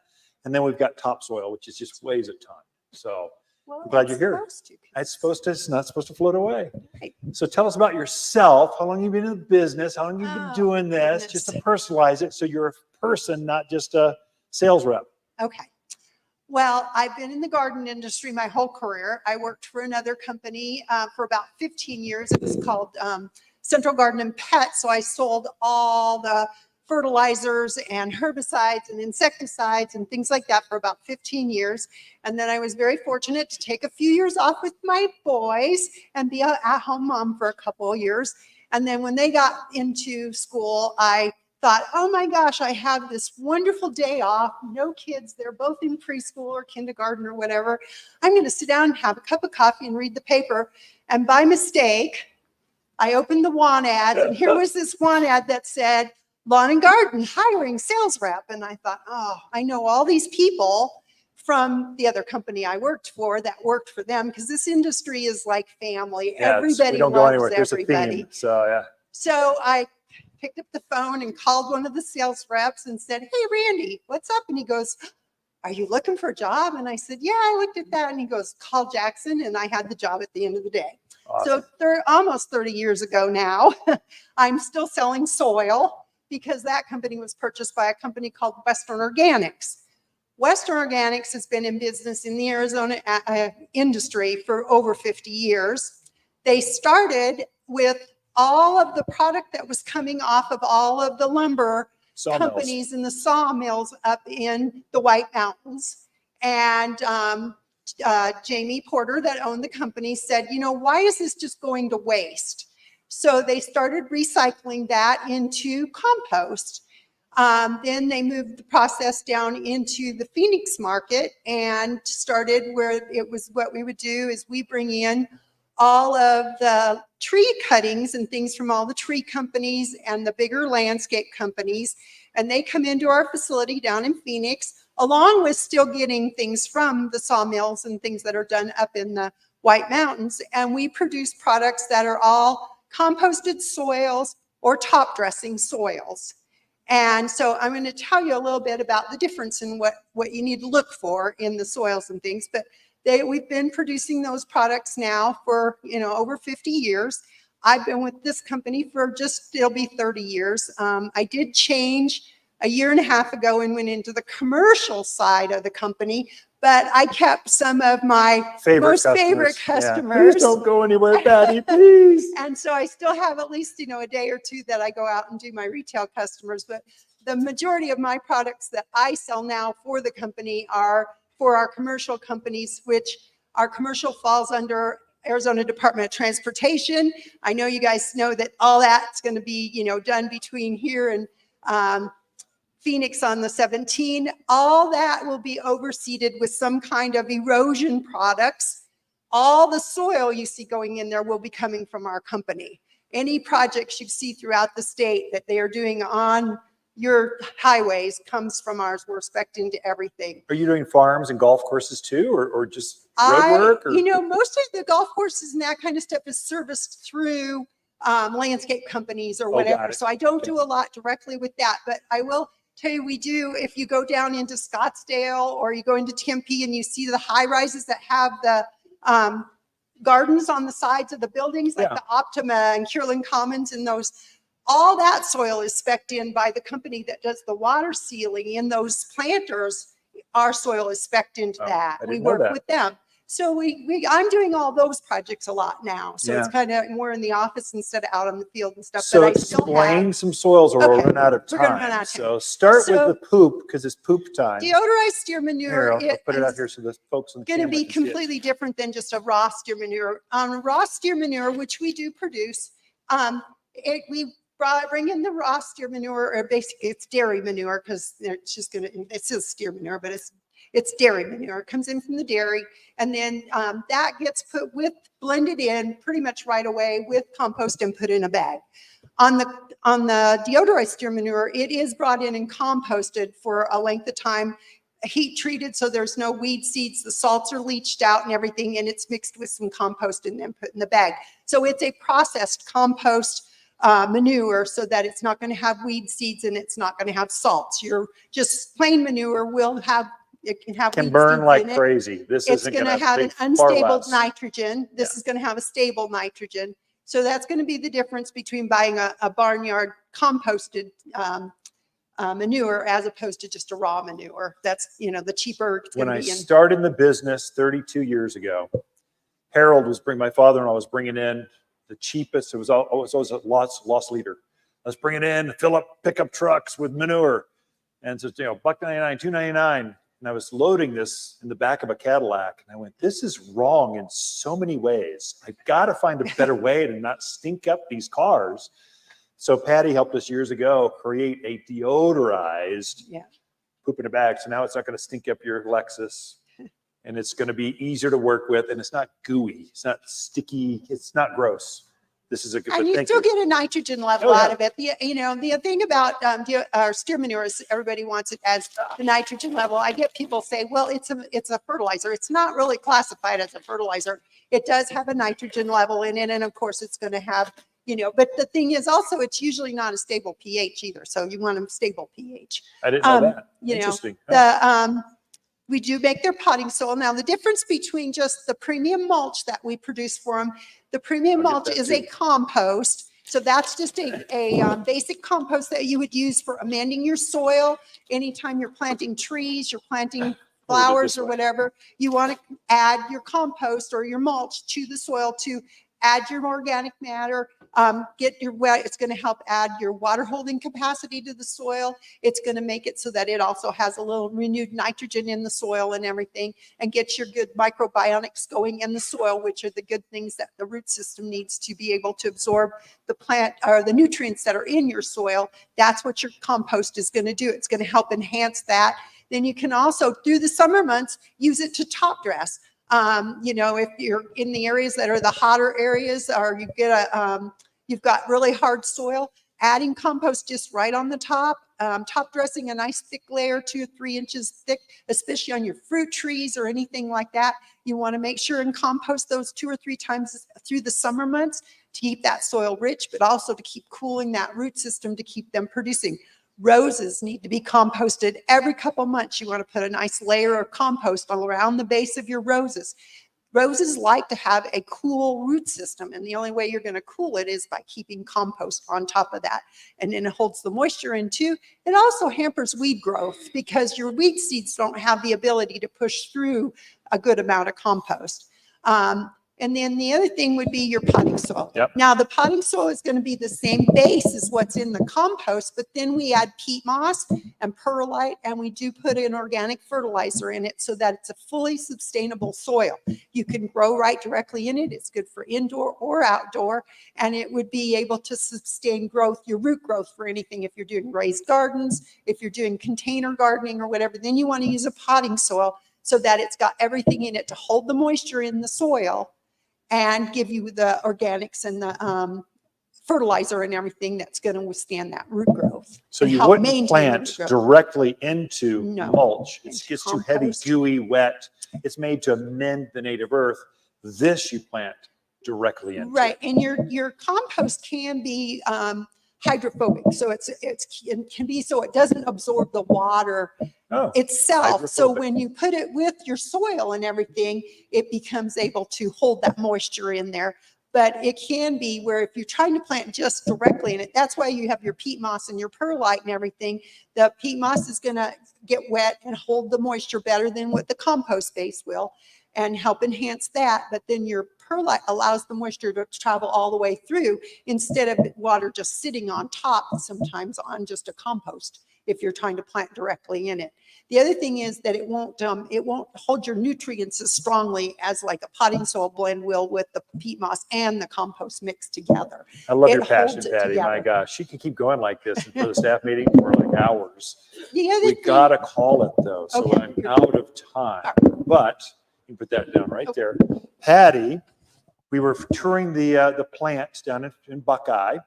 And then we've got topsoil, which is just weighs a ton. So Well, I'm glad it's you're here. supposed to. it's not supposed to float away. Right. So tell us about yourself. How long you've been in the business? How long you've been Oh, doing this? goodness. Just to personalize it, so you're a person, not just a sales rep. Okay. Well, I've been in the garden industry my whole career. I worked for another company for about 15 years. It was called Central Garden and Pet. So I sold all the fertilizers and herbicides and insecticides and things like that for about 15 years. And then I was very fortunate to take a few years off with my boys and be an at-home mom for a couple of years. And then when they got into school, I thought, oh my gosh, I have this wonderful day off, no kids, they're both in preschool or kindergarten or whatever. I'm going to sit down and have a cup of coffee and read the paper. And by mistake, I opened the want ads, and here was this want ad that said, Lawn and Garden hiring sales rep. And I thought, oh, I know all these people from the other company I worked for that worked for them, because this industry is like family. Yeah, Everybody we don't go loves anywhere. There's a everybody. theme. So yeah. So I picked up the phone and called one of the sales reps and said, hey, Randy, what's up? And he goes, are you looking for a job? And I said, yeah, I looked at that. And he goes, call Jackson. And I had the job at the end of the day. Awesome. So almost 30 years ago now, I'm still selling soil because that company was purchased by a company called Western Organics. Western Organics has been in business in the Arizona industry for over 50 years. They started with all of the product that was coming off of all of the lumber Sawmills. companies and the sawmills up in the White Mountains. And Jamie Porter, that owned the company, said, you know, why is this just going to waste? So they started recycling that into compost. Then they moved the process down into the Phoenix market and started where it was what we would do is we bring in all of the tree cuttings and things from all the tree companies and the bigger landscape companies. And they come into our facility down in Phoenix, along with still getting things from the sawmills and things that are done up in the White Mountains. And we produce products that are all composted soils or top dressing soils. And so I'm going to tell you a little bit about the difference in what you need to look for in the soils and things. But we've been producing those products now for, over 50 years. I've been with this company for it'll be 30 years. I did change a year and a half ago and went into the commercial side of the company, but I kept some of my most favorite Yeah. customers. Please don't go anywhere, Patty, please. And so I still have at least, a day or two that I go out and do my retail customers, but the majority of my products that I sell now for the company are for our commercial companies, which our commercial falls under Arizona Department of Transportation. I know you guys know that all that's going to be, done between here and Phoenix on the 17. All that will be overseeded with some kind of erosion products. All the soil you see going in there will be coming from our company. Any projects you see throughout the state that they are doing on your highways comes from ours. We're spec'd into everything. Are you doing farms and golf courses too, or just road work? Or? Most of the golf courses and that kind of stuff is serviced through landscape companies or got whatever. it. So I don't do a lot directly with that, but I will tell you, we do, if you go down into Scottsdale or you go into Tempe and you see the high rises that have the gardens on the sides of the buildings, like the Optima and Kierland Commons and those, all that soil is spec'd in by the company that does the water sealing in those planters. Our soil is spec'd into that. I We didn't know work that. with them. So I'm doing all those projects a lot now. So it's kind of more in the office instead of out on the field and stuff. So but I still explain have some soils or we'll Okay, run out of we're gonna run time. out of time. So start So- with the poop because it's poop time. deodorized steer Here, manure. I'll put it out here so the folks on the Going to camera be can see it. completely different than just a raw steer manure. Raw steer manure, which we do produce, we bring in the raw steer manure, or basically it's dairy manure because it says steer manure, but it's dairy manure. It comes in from the dairy, and then that gets blended in pretty much right away with compost and put in a bag. On the deodorized steer manure, it is brought in and composted for a length of time, heat treated so there's no weed seeds, the salts are leached out and everything, and it's mixed with some compost and then put in the bag. So it's a processed compost manure so that it's not going to have weed seeds and it's not going to have salts. Your just plain manure can burn seeds like in it. crazy. This It's isn't going to going to have be an far unstable less. nitrogen. This is going to have a stable nitrogen. So that's going to be the difference between buying a barnyard composted manure as opposed to just a raw manure. That's, the cheaper it's going When to I be. started in the business 32 years ago, Harold my father-in-law was bringing in the cheapest. It was always a loss leader. I was bringing in fill up pickup trucks with manure. And so, $1.99, $2.99. And I was loading this in the back of a Cadillac. And I went, this is wrong in so many ways. I've got to find a better way to not stink up these cars. So Patty helped us years ago create a deodorized poop in a bag. So now it's not going to stink up your Lexus. And it's going to be easier to work with. And it's not gooey. It's not sticky. It's not gross. This is a good And you thank still get a nitrogen level Oh, yeah. out of it. The thing about steer manure is everybody wants it as the nitrogen level. I get people say, well, it's a fertilizer. It's not really classified as a fertilizer. It does have a nitrogen level in it. And of course it's going to have, but the thing is also, it's usually not a stable pH either. So you want a stable pH. I didn't know that. you know, Interesting. We do make their potting soil. Now, the difference between just the premium mulch that we produce for them, the premium I'll get mulch that is too. a compost. So that's just a basic compost that you would use for amending your soil. Anytime you're planting trees, you're planting flowers this or way. whatever, you want to add your compost or your mulch to the soil to add your organic matter, it's going to help add your water holding capacity to the soil. It's going to make it so that it also has a little renewed nitrogen in the soil and everything, and get your good microbionics going in the soil, which are the good things that the root system needs to be able to absorb the plant or the nutrients that are in your soil. That's what your compost is going to do. It's going to help enhance that. Then you can also, through the summer months, use it to top dress. If you're in the areas that are the hotter areas, or you've got really hard soil, adding compost just right on the top, top dressing a nice thick layer, 2 or 3 inches thick, especially on your fruit trees or anything like that. You want to make sure and compost those 2 or 3 times through the summer months to keep that soil rich, but also to keep cooling that root system to keep them producing. Roses need to be composted every couple months. You want to put a nice layer of compost all around the base of your roses. Roses like to have a cool root system, and the only way you're going to cool it is by keeping compost on top of that. And then it holds the moisture in too. It also hampers weed growth because your weed seeds don't have the ability to push through a good amount of compost. And then the other thing would be your potting soil. Yep. Now, the potting soil is going to be the same base as what's in the compost, but then we add peat moss and perlite, and we do put an organic fertilizer in it so that it's a fully sustainable soil. You can grow right directly in it. It's good for indoor or outdoor, and it would be able to sustain growth, your root growth for anything. If you're doing raised gardens, if you're doing container gardening or whatever, then you want to use a potting soil so that it's got everything in it to hold the moisture in the soil and give you the organics and the fertilizer and everything that's going to withstand that root growth. So and you help wouldn't maintain plant root growth. directly into No. mulch. It Into gets too heavy, compost. dewy, wet. It's made to amend the native earth. This you plant directly into. Right, and your compost can be hydrophobic, so it can be so it doesn't absorb the water Oh, itself. So hydrophobic. when you put it with your soil and everything, it becomes able to hold that moisture in there. But it can be where if you're trying to plant just directly in it, that's why you have your peat moss and your perlite and everything. The peat moss is going to get wet and hold the moisture better than what the compost base will, and help enhance that. But then your perlite allows the moisture to travel all the way through instead of water just sitting on top, sometimes on just a compost, if you're trying to plant directly in it. The other thing is that it won't hold your nutrients as strongly as like a potting soil blend will with the peat moss and the compost mixed together. I love It your passion, holds it Patty. My together. gosh, she can keep going like this for the staff meeting for like hours. The other We thing, gotta call it though, so Okay. I'm out of time. But you can put that down right there. Patty, we were touring the plants down in Buckeye,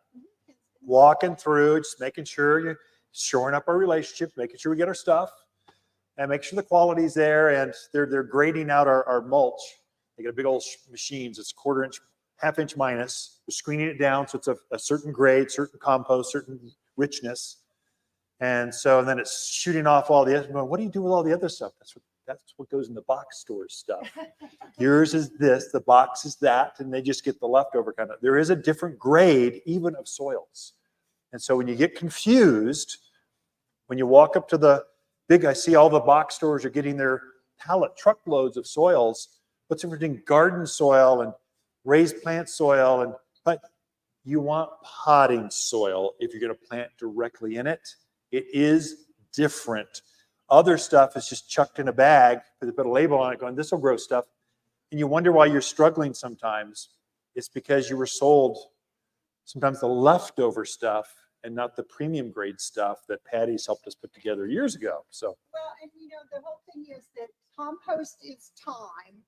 walking through, just making sure you're shoring up our relationship, making sure we get our stuff, and make sure the quality's there. And they're grading out our mulch. They got a big old machines. It's 1/4 inch, 1/2 inch minus. They're screening it down so it's a certain grade, certain compost, certain richness. And so then it's shooting off all the other. What do you do with all the other stuff? That's what goes in the box store stuff. Yours is this, the box is that, and they just get the leftover kind of. There is a different grade even of soils. And so when you get confused, when you walk up to the I see all the box stores are getting their truckloads of soils. What's the difference between garden soil and raised plant soil? But you want potting soil if you're going to plant directly in it. It is different. Other stuff is just chucked in a bag, they put a label on it going, this will grow stuff. And you wonder why you're struggling sometimes. It's because you were sold sometimes the leftover stuff and not the premium grade stuff that Patty's helped us put together years ago. So, well, and the whole thing is that compost is time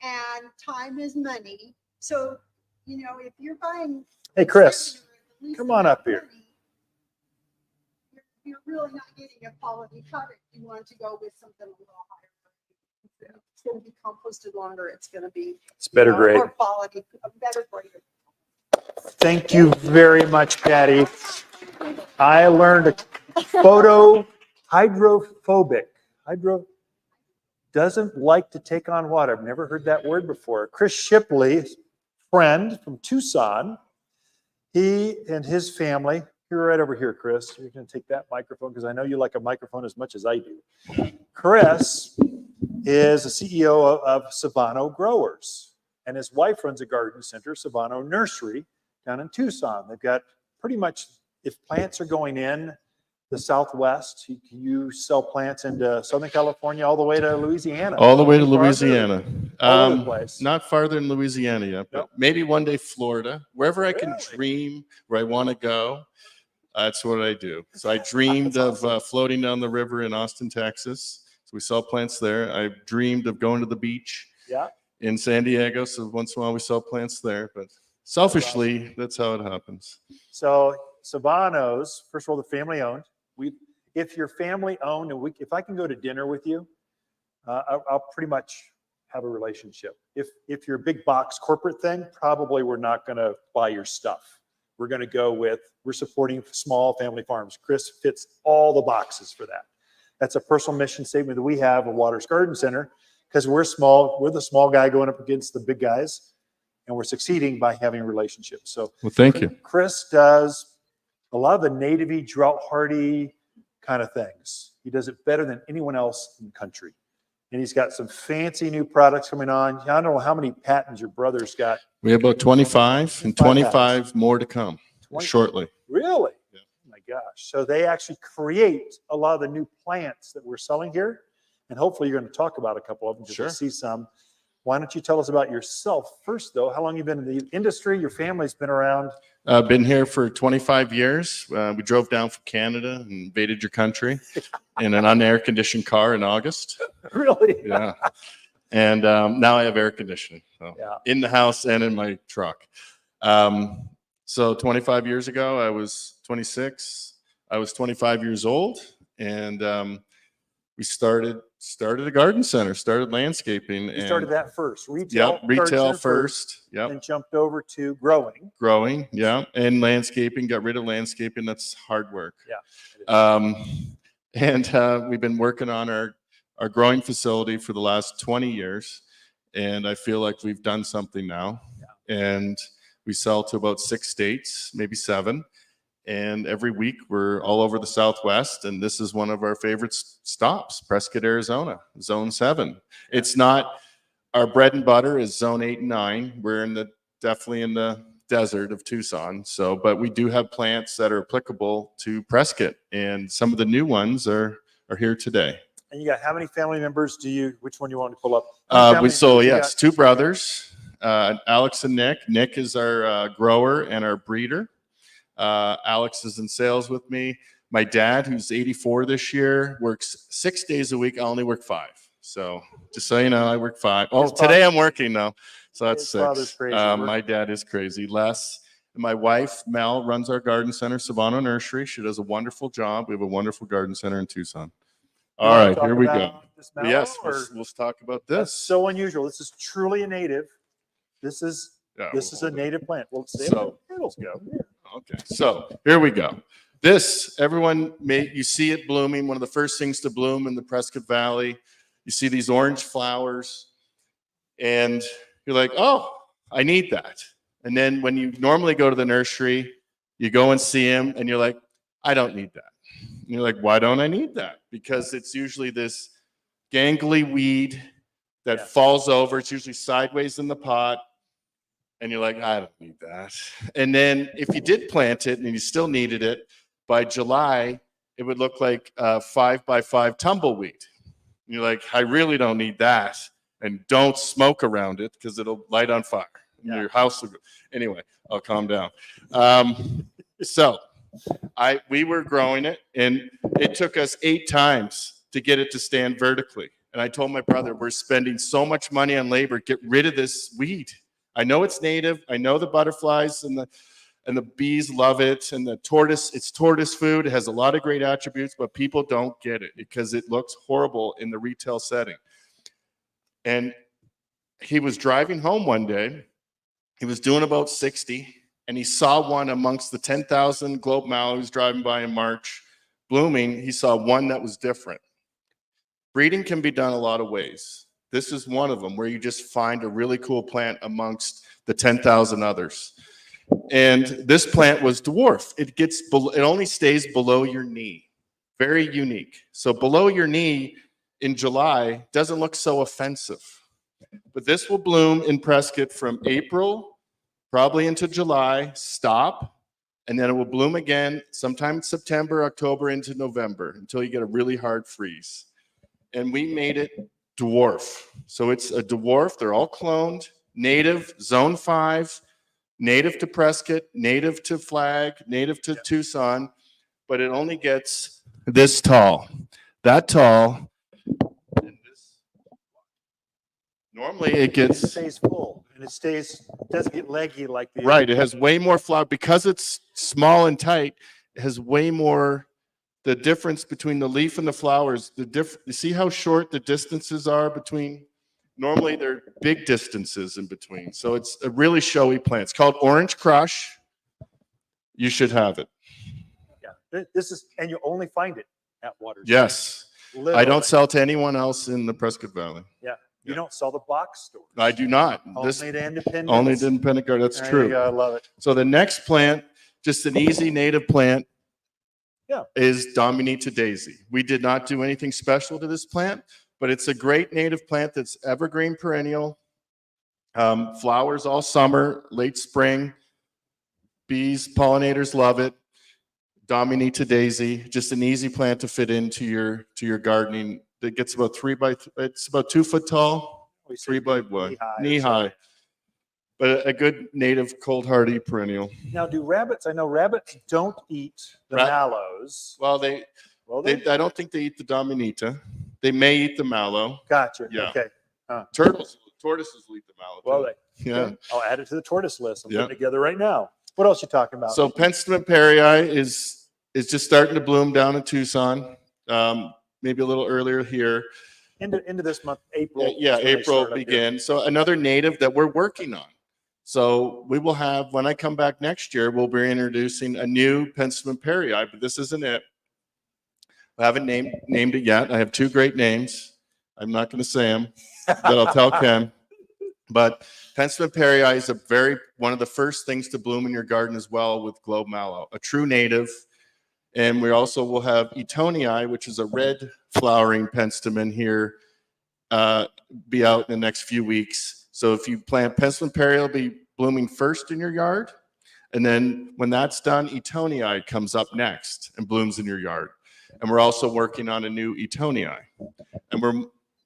and time is money. So, if you're buying. hey, Chris, the least come on amount up of here. money, You're really not getting a quality product. You want to go with something a little higher. It's going to be composted longer. It's going to be. It's better grade. More quality, a better grade. Thank you very much, Patty. I learned a hydrophobic. Doesn't like to take on water. I've never heard that word before. Chris Shipley, friend from Tucson, he and his family, you're right over here, Chris. You're going to take that microphone because I know you like a microphone as much as I do. Chris is the CEO of Savano Growers. and his wife runs a garden center, Savano Nursery, down in Tucson. They've got pretty much, if plants are going in the Southwest, you sell plants into Southern California all the way to Louisiana. All the way to Farther? Louisiana. All over the place. Not farther than Louisiana yet, but Nope. maybe one day Florida, wherever I can Really? dream, where I want to go. That's what I do. So I dreamed That's of floating down the river in Austin, Texas. So we sell plants there. I dreamed of going to the beach Yeah. in San Diego. So once in a while we sell plants there, but selfishly, that's how it happens. So Savano's, first of all, the family owned. If you're family owned, and if I can go to dinner with you, I'll pretty much have a relationship. If you're a big box corporate thing, probably we're not going to buy your stuff. We're going to go with, we're supporting small family farms. Chris fits all the boxes for that. That's a personal mission statement that we have at Waters Garden Center, because we're small. We're the small guy going up against the big guys, and we're succeeding by having relationships. So Well, thank you. Chris does a lot of the native-y, drought-hardy kind of things. He does it better than anyone else in the country. And he's got some fancy new products coming on. I don't know how many patents your brother's got. We have about 25 and 25 more to come 20 shortly. Really? Yeah. Oh my gosh. So they actually create a lot of the new plants that we're selling here. And hopefully you're going to talk about a couple of them, because I Sure. see some. Why don't you tell us about yourself first, though? How long you been in the industry? Your family's been around. I've been here for 25 years. We drove down from Canada and invaded your country in an unair conditioned car in August. Really? Yeah. And now I have air conditioning, so Yeah. in the house and in my truck. So 25 years ago, I was 26. I was 25 years old, and we started a garden center, started landscaping. You and started that first. Retail. Yep, retail garden center first. Yep. Then jumped over to growing. Growing, yeah, and landscaping. Got rid of landscaping. That's hard work. Yeah. And we've been working on our growing facility for the last 20 years, and I feel like we've done something now. And we sell to about 6 states, maybe 7. And every week we're all over the Southwest, and this is one of our favorite stops, Prescott, Arizona, Zone 7. It's not, our bread and butter is Zone 8 and 9. We're definitely in the desert of Tucson. So, but we do have plants that are applicable to Prescott, and some of the new ones are here today. And you got how many family members which one you want to pull up? How many So members you yes, got? 2 brothers, Alex and Nick. Nick is our grower and our breeder. Alex is in sales with me. My dad, who's 84 this year, works 6 days a week. I only work 5. So just so you know, I work 5. Oh, His today father- I'm working though. So that's His father's 6. crazy. My dad is crazy. Les, and my wife, Mel, runs our garden center, Savano Nursery. She does a wonderful job. We have a wonderful garden center in Tucson. You All wanna right, talk here we go. about this mallow, Yes, or- let's talk about That's this. so unusual. This is truly a native. This is Yeah, this we'll is a hold it. native plant. Well, let's see. So- Turtles go. Okay, so here we go. This, you see it blooming, one of the first things to bloom in the Prescott Valley. You see these orange flowers, and you're like, oh, I need that. And then when you normally go to the nursery, you go and see him, and you're like, I don't need that. And you're like, why don't I need that? Because it's usually this gangly weed that Yeah. falls over. It's usually sideways in the pot. And you're like, I don't need that. And then if you did plant it and you still needed it, by July, it would look like a 5x5 tumbleweed. And you're like, I really don't need that. And don't smoke around it because it'll light on fire. And Yeah. Your house will go. Anyway, I'll calm down. So we were growing it, and it took us 8 times to get it to stand vertically. And I told my brother, we're spending so much money on labor, get rid of this weed. I know it's native. I know the butterflies and the bees love it, and the tortoise, it's tortoise food. It has a lot of great attributes, but people don't get it because it looks horrible in the retail setting. And he was driving home one day. He was doing about 60, and he saw one amongst the 10,000 globe mallows driving by in March, blooming. He saw one that was different. Breeding can be done a lot of ways. This is one of them, where you just find a really cool plant amongst the 10,000 others. And this plant was dwarf. It only stays below your knee. Very unique. So below your knee in July doesn't look so offensive. But this will bloom in Prescott from April, probably into July, stop, and then it will bloom again sometime in September, October into November until you get a really hard freeze. And we made it dwarf. So it's a dwarf. They're all cloned, native, zone 5, native to Prescott, native to Flag, native to Tucson, but it only gets this tall, that tall. And this. Normally it It gets, stays full and doesn't get leggy like the. right, it has way more flower. Because it's small and tight, it has way more, the difference between the leaf and the flowers, you see how short the distances are between? Normally they're big distances in between. So it's a really showy plant. It's called Orange Crush. You should have it. Yeah, this is, and you only find it at Waters. Yes. I Literally. don't sell to anyone else in the Prescott Valley. Yeah, you don't sell the box store. I do not. This Only to independent. only the independent garden. That's true. I love it. So the next plant, just an easy native plant, Yeah. is Dominita daisy. We did not do anything special to this plant, but it's a great native plant that's evergreen perennial, flowers all summer, late spring. Bees, pollinators love it. Dominita daisy, just an easy plant to fit into your gardening. It gets about it's about 2 foot tall, We say 3 by what? knee-high or Knee high. something. But a good native cold hardy perennial. Now, do rabbits? I know rabbits don't eat the Rat- mallows. Well, Well, I don't think they eat the Dominita. They may eat the mallow. gotcha. Yeah. Okay. Tortoises eat the mallow. Well, too. Yeah. I'll add it to the tortoise list. I'm Yeah. putting it together right now. What else you talking about? So Penstemon perryi is just starting to bloom down in Tucson. Maybe a little earlier here. into this month, April. Yeah, is when they April start up here. begin. So another native that we're working on. So we will have, when I come back next year, we'll be introducing a new Penstemon perryi, but this isn't it. I haven't named it yet. I have 2 great names. I'm not going to say them, but I'll tell Ken. But Penstemon perryi is one of the first things to bloom in your garden as well with globe mallow, a true native. And we also will have Etonii, which is a red flowering penstemon here, be out in the next few weeks. So if you plant Penstemon perryi, it'll be blooming first in your yard. And then when that's done, Etonii comes up next and blooms in your yard. And we're also working on a new Etonii. And we're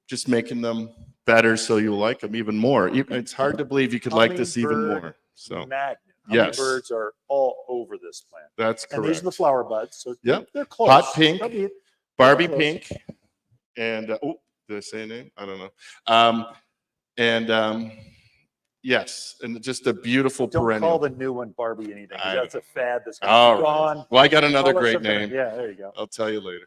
just making them better so you'll like them even more. It's hard to believe you could like this even Hummingbird more. So Magnet. Yes. Birds are all over this plant. that's And these are the correct. flower buds. So Yep. they're close. Hot pink. They'll be- Barbie close. pink. And, did I say a name? I don't know. Yes, and just a beautiful Don't perennial. call the new one Barbie anything. 'Cause I- that's a fad that's All right. gone. Well, I got another Call it great something- name. Yeah, there you go. I'll tell you later.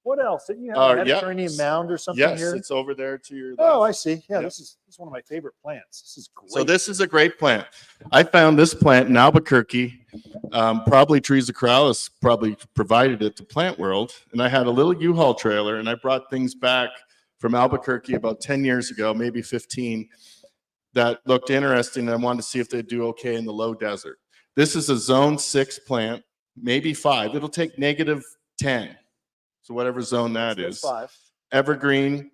What else? Didn't you have Uh, a yeah. Mediterranean mound or something Yes, here? it's over there to your Oh, left. I see. Yeah, Yep. this is one of my favorite plants. This is great. So this is a great plant. I found this plant in Albuquerque. Probably Trees of Corrales probably provided it to Plant World. And I had a little U-Haul trailer and I brought things back from Albuquerque about 10 years ago, maybe 15, that looked interesting. And I wanted to see if they'd do okay in the low desert. This is a zone 6 plant, maybe 5. It'll take -10. So whatever zone that That's is. 5. Evergreen.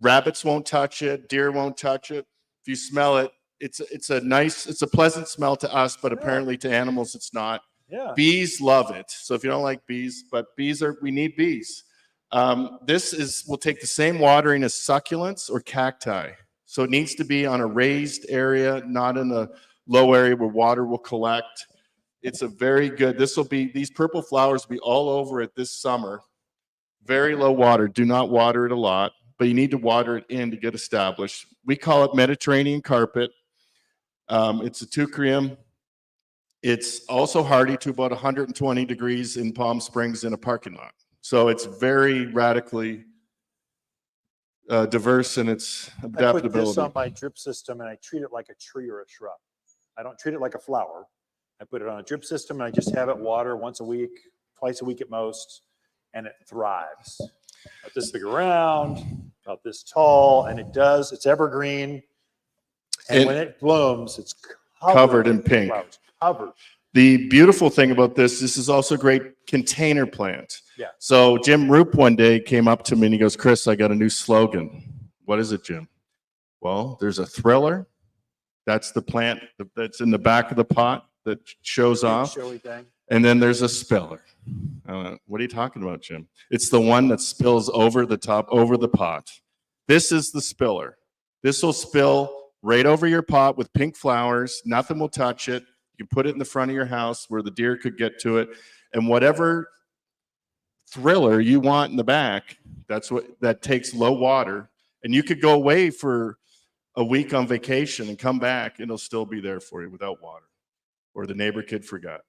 Rabbits won't touch it. Deer won't touch it. If you smell it, it's a pleasant smell to us, but apparently to animals it's not. Yeah. Bees love it. So if you don't like bees, but we need bees. Will take the same watering as succulents or cacti. So it needs to be on a raised area, not in a low area where water will collect. It's a very good, these purple flowers will be all over it this summer. Very low water. Do not water it a lot, but you need to water it in to get established. We call it Mediterranean carpet. It's a teucrium. It's also hardy to about 120 degrees in Palm Springs in a parking lot. So it's very radically diverse in its I put adaptability. this on my drip system and I treat it like a tree or a shrub. I don't treat it like a flower. I put it on a drip system and I just have it water once a week, twice a week at most, and it thrives. About this big around, about this tall, and it's evergreen. And And- when it blooms, it's Covered in pink. flowers. Covered. The beautiful thing about this is also a great container plant. Yeah. So Jim Roop one day came up to me and he goes, "Chris, I got a new slogan." What is it, Jim? Well, there's a thriller. That's the plant that's in the back of the pot that shows off. Showy thing. And then there's a spiller. What are you talking about, Jim? It's the one that spills over the top, over the pot. This is the spiller. This will spill right over your pot with pink flowers. Nothing will touch it. You can put it in the front of your house where the deer could get to it. And whatever thriller you want in the back, that takes low water. And you could go away for a week on vacation and come back, and it'll still be there for you without water. Or the neighbor kid forgot.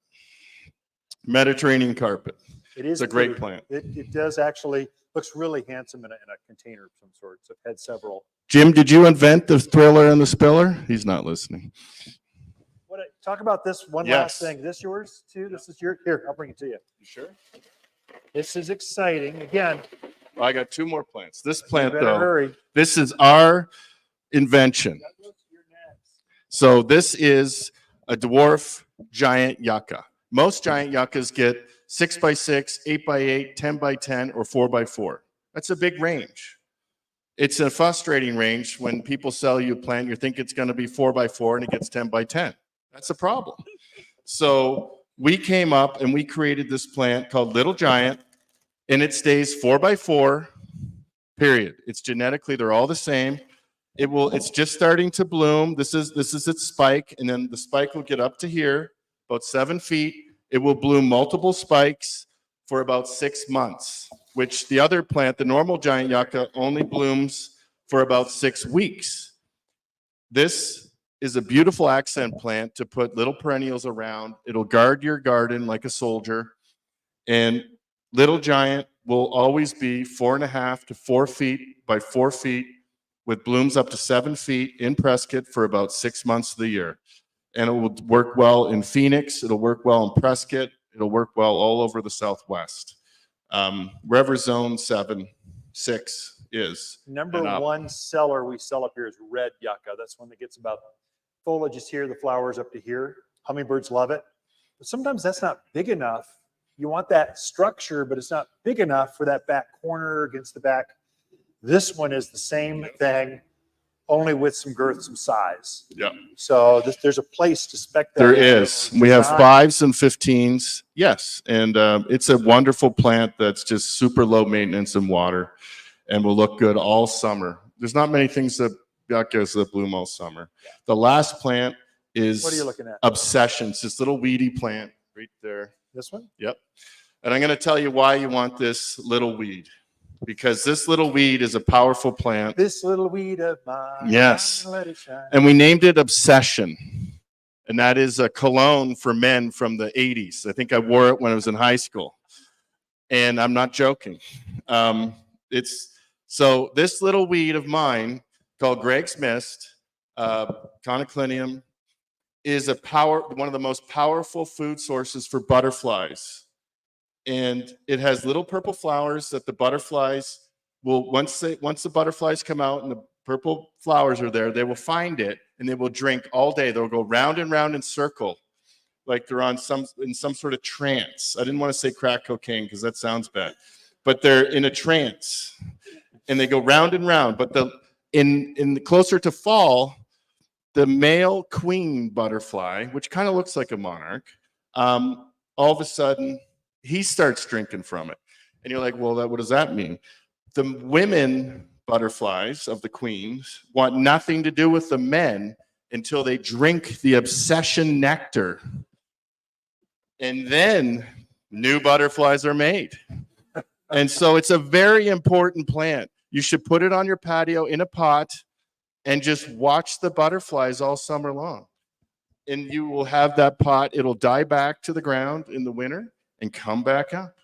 Mediterranean carpet. It is It's a great pretty. plant. It does actually, looks really handsome in a container of some sort. So I've had several. Jim, did you invent the thriller and the spiller? He's not listening. Talk about this one Yes. last thing. This yours too? This is here, I'll bring it to you. You sure? This is exciting. Again, I got two more plants. This you plant, better though, hurry. this is our invention. So this is a dwarf giant yucca. Most giant yuccas get 6x6, 8x8, 10x10, or 4x4. That's a big range. It's a frustrating range when people sell you a plant, you think it's going to be 4x4 and it gets 10x10. That's a problem. So we came up and we created this plant called Little Giant, and it stays 4x4, period. It's genetically, they're all the same. It's just starting to bloom. This is its spike, and then the spike will get up to here, about 7 feet. It will bloom multiple spikes for about 6 months, which the other plant, the normal giant yucca, only blooms for about 6 weeks. This is a beautiful accent plant to put little perennials around. It'll guard your garden like a soldier. And Little Giant will always be 4.5 to 4 feet by 4 feet with blooms up to 7 feet in Prescott for about 6 months of the year. And it will work well in Phoenix. It'll work well in Prescott. It'll work well all over the Southwest. Wherever zone 7, 6 is. Number and up. one seller we sell up here is red yucca. That's one that gets about foliage is here, the flowers up to here. Hummingbirds love it. But sometimes that's not big enough. You want that structure, but it's not big enough for that back corner against the back. This one is the same thing, only with some girth, some size. Yeah. So there's a place to spec that. There in. is. We have 5s and 15s. Yes. And it's a wonderful plant that's just super low maintenance and water and will look good all summer. There's not many things that yuccas that bloom all summer. The last plant is What are you looking at? Obsessions, this little weedy plant right there. This one? Yep. And I'm going to tell you why you want this little weed. Because this little weed is a powerful plant. This little weed of mine. Yes. Let it shine. And we named it Obsession. And that is a cologne for men from the 80s. I think I wore it when I was in high school. And I'm not joking. So this little weed of mine called Greg's Mist, Conoclinium, is one of the most powerful food sources for butterflies. And it has little purple flowers that the butterflies will, once the butterflies come out and the purple flowers are there, they will find it and they will drink all day. They'll go round and round in circle, like they're in some sort of trance. I didn't want to say crack cocaine because that sounds bad, but they're in a trance and they go round and round. But in closer to fall, the male queen butterfly, which kind of looks like a monarch, all of a sudden he starts drinking from it. And you're like, well, what does that mean? The women butterflies of the queens want nothing to do with the men until they drink the obsession nectar. And then new butterflies are made. And so it's a very important plant. You should put it on your patio in a pot and just watch the butterflies all summer long. And you will have that pot, it'll die back to the ground in the winter and come back up.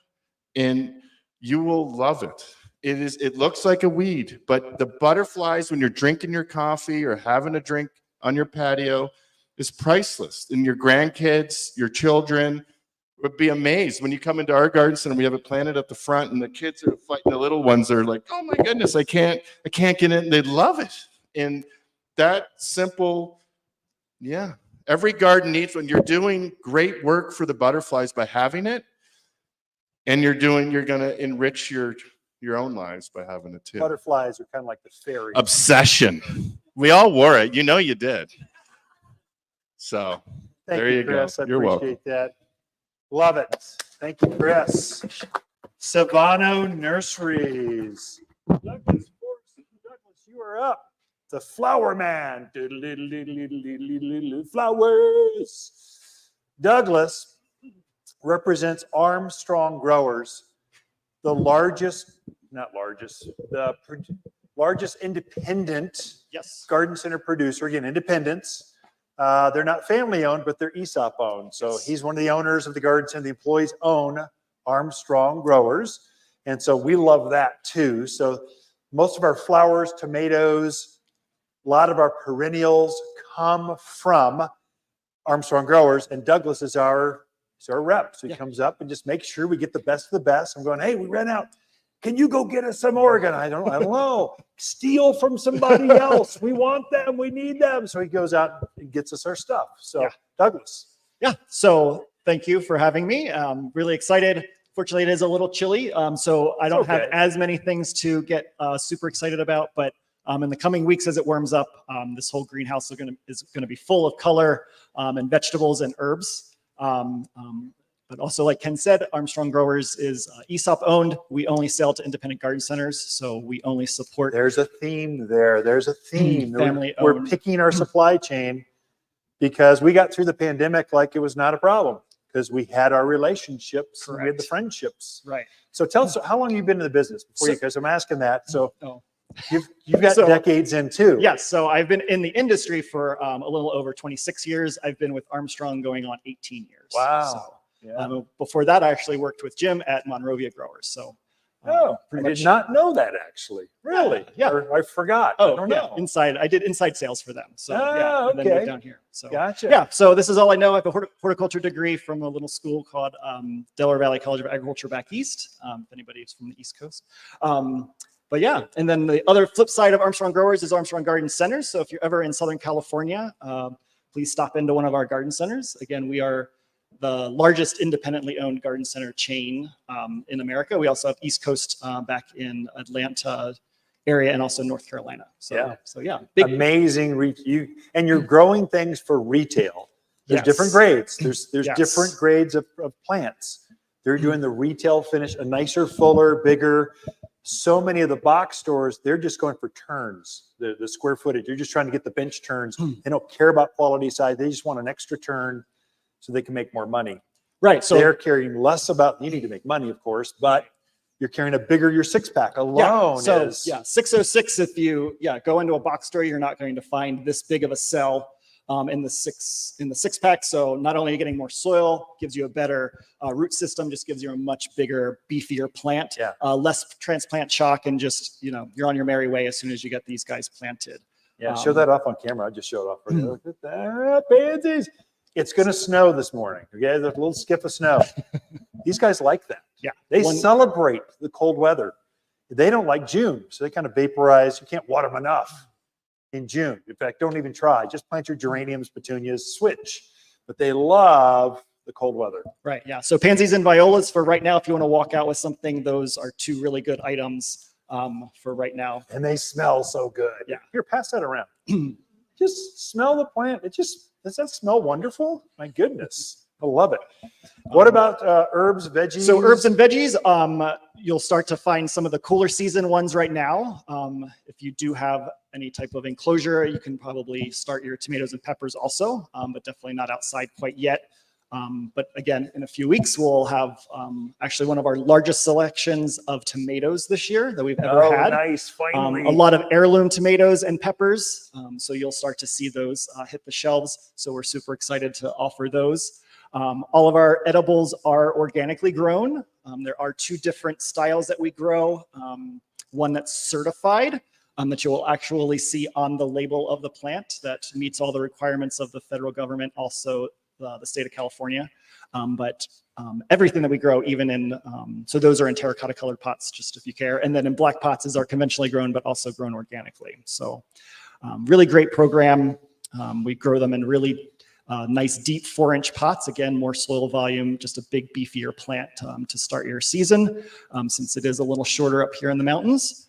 And you will love it. It looks like a weed, but the butterflies, when you're drinking your coffee or having a drink on your patio, is priceless. And your grandkids, your children would be amazed when you come into our garden center. We have it planted at the front, and the kids are fighting. The little ones are like, "Oh my goodness, I can't get in." They love it, and that simple, yeah. Every garden needs, when you're doing great work for the butterflies by having it, and you're going to enrich your your own lives by having it too. Butterflies are kind of like the fairy. Obsession. We all wore it. You know you did. So Thank there you go. Chris. I You're appreciate that. Love it. Thank you, Chris. Savano Nurseries. Douglas, you are up. The Flower Man. Flowers. Douglas represents Armstrong Growers, the largest, not largest, the largest independent Yes. garden center producer. Again, independents. They're not family owned, but they're ESOP owned. So he's one of the owners of the garden center. The employees own Armstrong Growers. And so we love that too. So most of our flowers, tomatoes, a lot of our perennials come from Armstrong Growers, and Douglas is our rep. So he comes up and just makes sure we get the best of the best. I'm going, hey, we ran out. Can you go get us some Oregon? I don't know. Steal from somebody else. We want them. We need them. So he goes out and gets us our stuff. So Douglas. Yeah. So thank you for having me. Really excited. Fortunately, it is a little chilly, so I don't have as many things to get super excited about. But in the coming weeks, as it warms up, this whole greenhouse is going to be full of color and vegetables and herbs. But also, like Ken said, Armstrong Growers is ESOP owned. We only sell to independent garden centers, so we only support. There's a theme there. There's a theme. Family We're owned. picking our supply chain because we got through the pandemic like it was not a problem because we had our relationships and we had the Correct. friendships. Right. So tell us, how long have you been in the business before you, because I'm asking that. So Oh. you've got So- decades in too. Yes. So I've been in the industry for a little over 26 years. I've been with Armstrong going on 18 years. Wow. So, Yeah. before that, I actually worked with Jim at Monrovia Growers. So. Oh, I pretty did much- not know that actually. Really? Yeah. Or I forgot. I Oh, don't yeah. know. I did inside sales for them. So Ah, yeah, and then okay. moved down here. So Gotcha. yeah, so this is all I know. I have a horticulture degree from a little school called Delaware Valley College of Agriculture back east, if anybody's from the East Coast. But yeah, and then the other flip side of Armstrong Growers is Armstrong Garden Centers. So if you're ever in Southern California, please stop into one of our garden centers. Again, we are the largest independently owned garden center chain in America. We also have East Coast back in Atlanta area and also North Carolina. So yeah, big. Amazing. And you're growing things for retail. There's Yes. different grades. There's Yes. different grades of plants. They're doing the retail finish, a nicer, fuller, bigger. So many of the box stores, they're just going for turns, the square footage. You're just trying to get the bench turns. They don't care about quality size. They just want an extra turn so they can make more money. Right. So They're caring less about, you need to make money, of course, but you're carrying a bigger, your six pack alone so is. 606. If you go into a box store, you're not going to find this big of a cell in the six pack. So not only are you getting more soil, gives you a better root system, just gives you a much bigger, beefier plant, Yeah. less transplant shock, and just you're on your merry way as soon as you get these guys planted. Yeah, show that off on camera. I just showed it off for you. Look at that, pansies. It's going to snow this morning. Okay, there's a little skip of snow. These guys like that. Yeah. They celebrate the cold weather. They don't like June, so they kind of vaporize. You can't water them enough in June. In fact, don't even try. Just plant your geraniums, petunias, switch. But they love the cold weather. Right. Yeah. So pansies and violas for right now. If you want to walk out with something, those are two really good items for right now. And they smell so good. Yeah. Here, pass that around. Just smell the plant. Does that smell wonderful? My goodness. I love it. What about herbs, veggies? So herbs and veggies, you'll start to find some of the cooler season ones right now. If you do have any type of enclosure, you can probably start your tomatoes and peppers also, but definitely not outside quite yet. But again, in a few weeks, we'll have actually one of our largest selections of tomatoes this year that we've ever had. Nice. Finally. A lot of heirloom tomatoes and peppers. So you'll start to see those hit the shelves. So we're super excited to offer those. All of our edibles are organically grown. There are two different styles that we grow. One that's certified, that you will actually see on the label of the plant that meets all the requirements of the federal government, also the state of California. But everything that we grow, even in, so those are in terracotta colored pots, just if you care. And then in black pots is our conventionally grown, but also grown organically. So really great program. We grow them in really nice deep 4-inch pots. Again, more soil volume, just a big beefier plant to start your season, since it is a little shorter up here in the mountains.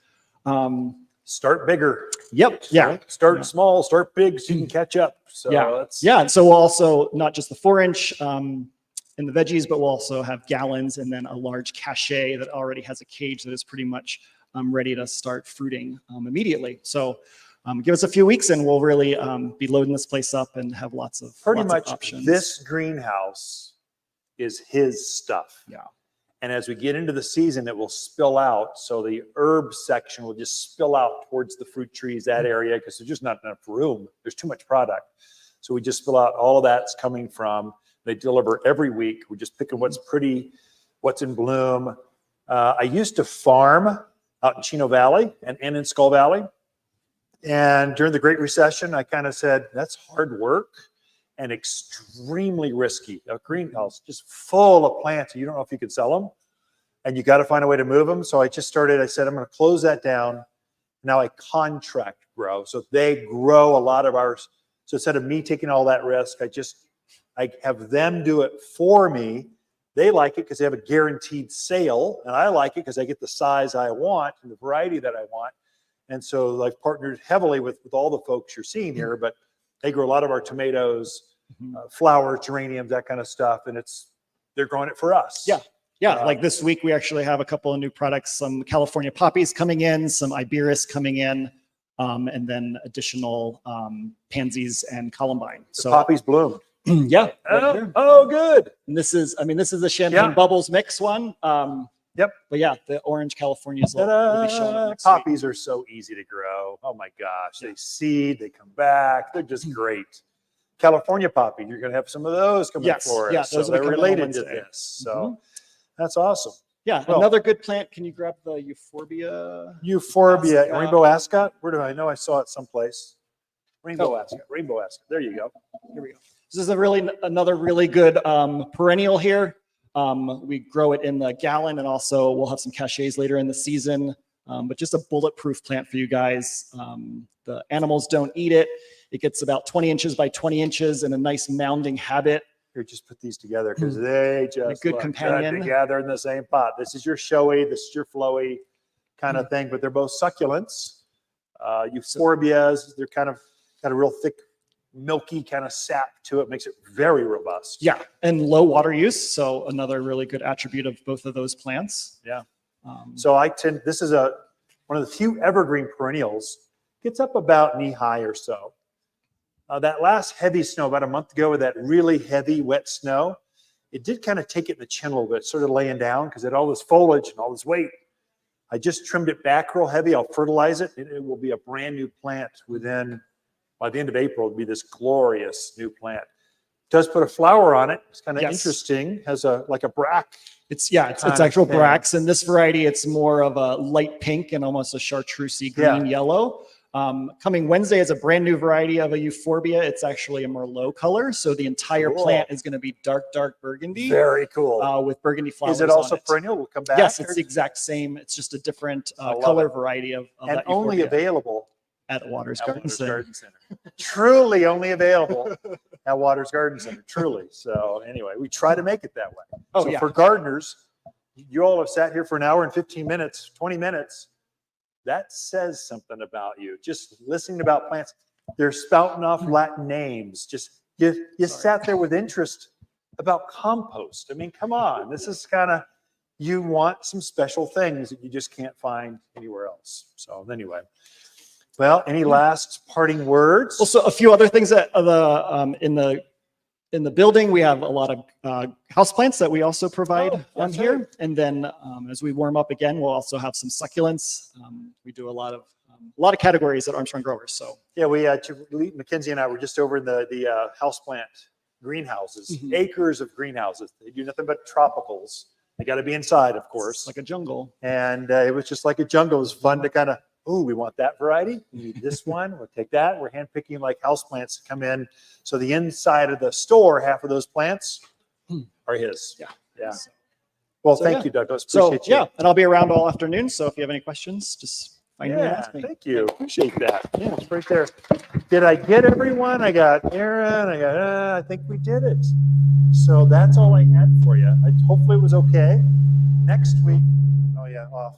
Start bigger. Yep. Yeah. Start Yeah. small, start big so you can catch up. So Yeah. that's, Yeah. And so we'll also, not just the 4-inch in the veggies, but we'll also have gallons and then a large cachet that already has a cage that is pretty much ready to start fruiting immediately. So give us a few weeks and we'll really be loading this place up and have lots of pretty lots of much options. this greenhouse is his stuff. Yeah. And as we get into the season, it will spill out. So the herb section will just spill out towards the fruit trees, that area, because there's just not enough room. There's too much product. So we just spill out all of that's coming from. They deliver every week. We're just picking what's pretty, what's in bloom. I used to farm out in Chino Valley and in Skull Valley. And during the Great Recession, I kind of said, that's hard work and extremely risky. A greenhouse just full of plants. You don't know if you can sell them and you got to find a way to move them. So I just started, I said, I'm going to close that down. Now I contract grow. So they grow a lot of ours. So instead of me taking all that risk, I have them do it for me. They like it because they have a guaranteed sale. And I like it because I get the size I want and the variety that I want. And so I've partnered heavily with all the folks you're seeing here, but they grow a lot of our tomatoes, flowers, geraniums, that kind of stuff. And they're growing it for us. Yeah. Yeah. Like this week, we actually have a couple of new products, some California poppies coming in, some Iberis coming in, and then additional pansies and columbine. The So poppies bloom. yeah. right here. Oh, good. And this is the champagne Yeah. bubbles mix one. Yep. But yeah, the orange Californias will be showing up next week. Poppies are so easy to grow. Oh my gosh. They seed, they come back. They're just great. California poppy, you're going to have some of those coming Yes, for us. yeah, So those will be they're coming on related to Wednesday. this. So that's awesome. Yeah. Well- Another good plant. Can you grab the euphorbia? Euphorbia, Ascot. rainbow ascot. Where do I know? I saw it someplace. Rainbow Oh. ascot. Rainbow ascot. There you go. Here we go. This is another really good perennial here. We grow it in the gallon and also we'll have some cachets later in the season, but just a bulletproof plant for you guys. The animals don't eat it. It gets about 20 inches by 20 inches in a nice mounding habit. Here, just put these together because they just good look companion. together in the same pot. This is your showy, this is your flowy kind of thing, but they're both succulents. Euphorbias, they're kind of got a real thick, milky kind of sap to it, makes it very robust. Yeah, and low water use. So another really good attribute of both of those plants. Yeah. Um, So this is one of the few evergreen perennials, gets up about knee high or so. That last heavy snow about a month ago with that really heavy wet snow, it did kind of take it in the chin a little bit, sort of laying down because it had all this foliage and all this weight. I just trimmed it back real heavy. I'll fertilize it. It will be a brand new plant by the end of April, it'll be this glorious new plant. It does put a flower on it. It's kind of Yes. interesting. Has like a bract. It's kind actual of thing. bracts. And this variety, it's more of a light pink and almost a chartreusey green yellow. Coming Wednesday is a brand new variety of a euphorbia. It's actually a Merlot color. So the entire Cool. plant is going to be dark burgundy Very cool. with burgundy flowers. Is it also on perennial? We'll come back. Yes, it's or- the exact same. It's just a different I love color it. variety of and that only euphorbia available at Waters at Garden Waters Center. Garden Center. Truly only available at Waters Garden Center. Truly. So anyway, we try to make it that way. Oh, So yeah. for gardeners, you all have sat here for an hour and 15 minutes, 20 minutes. That says something about you. Just listening about plants. They're spouting off Latin names. Just you sat there with interest about compost. I mean, come on. This is kind of, you want some special things that you just can't find anywhere else. So anyway, well, any last parting words? Also, a few other things that in the building, we have a lot of houseplants that we also provide Oh, on that's here. right. And then as we warm up again, we'll also have some succulents. We do a lot of categories at Armstrong Growers. So Yeah, Mackenzie and I were just over in the houseplant greenhouses, Mhm. acres of greenhouses. They do nothing but tropicals. They got to be inside, of course. it's like a jungle. And it was just like a jungle. It was fun to kind of, oh, we want that variety. We need this one. We'll take that. We're handpicking like houseplants to come in. So the inside of the store, half of those plants are his. Yeah. Yeah. Well, So, thank yeah. you, Douglas. So Appreciate you. yeah, and I'll be around all afternoon. So if you have any questions, just Find me and Yeah, ask me. thank you. Appreciate that. Yeah, it's right there. Did I get everyone? I got Aaron. I think we did it. So that's all I had for you. Hopefully it was okay. Next week, oh yeah, off.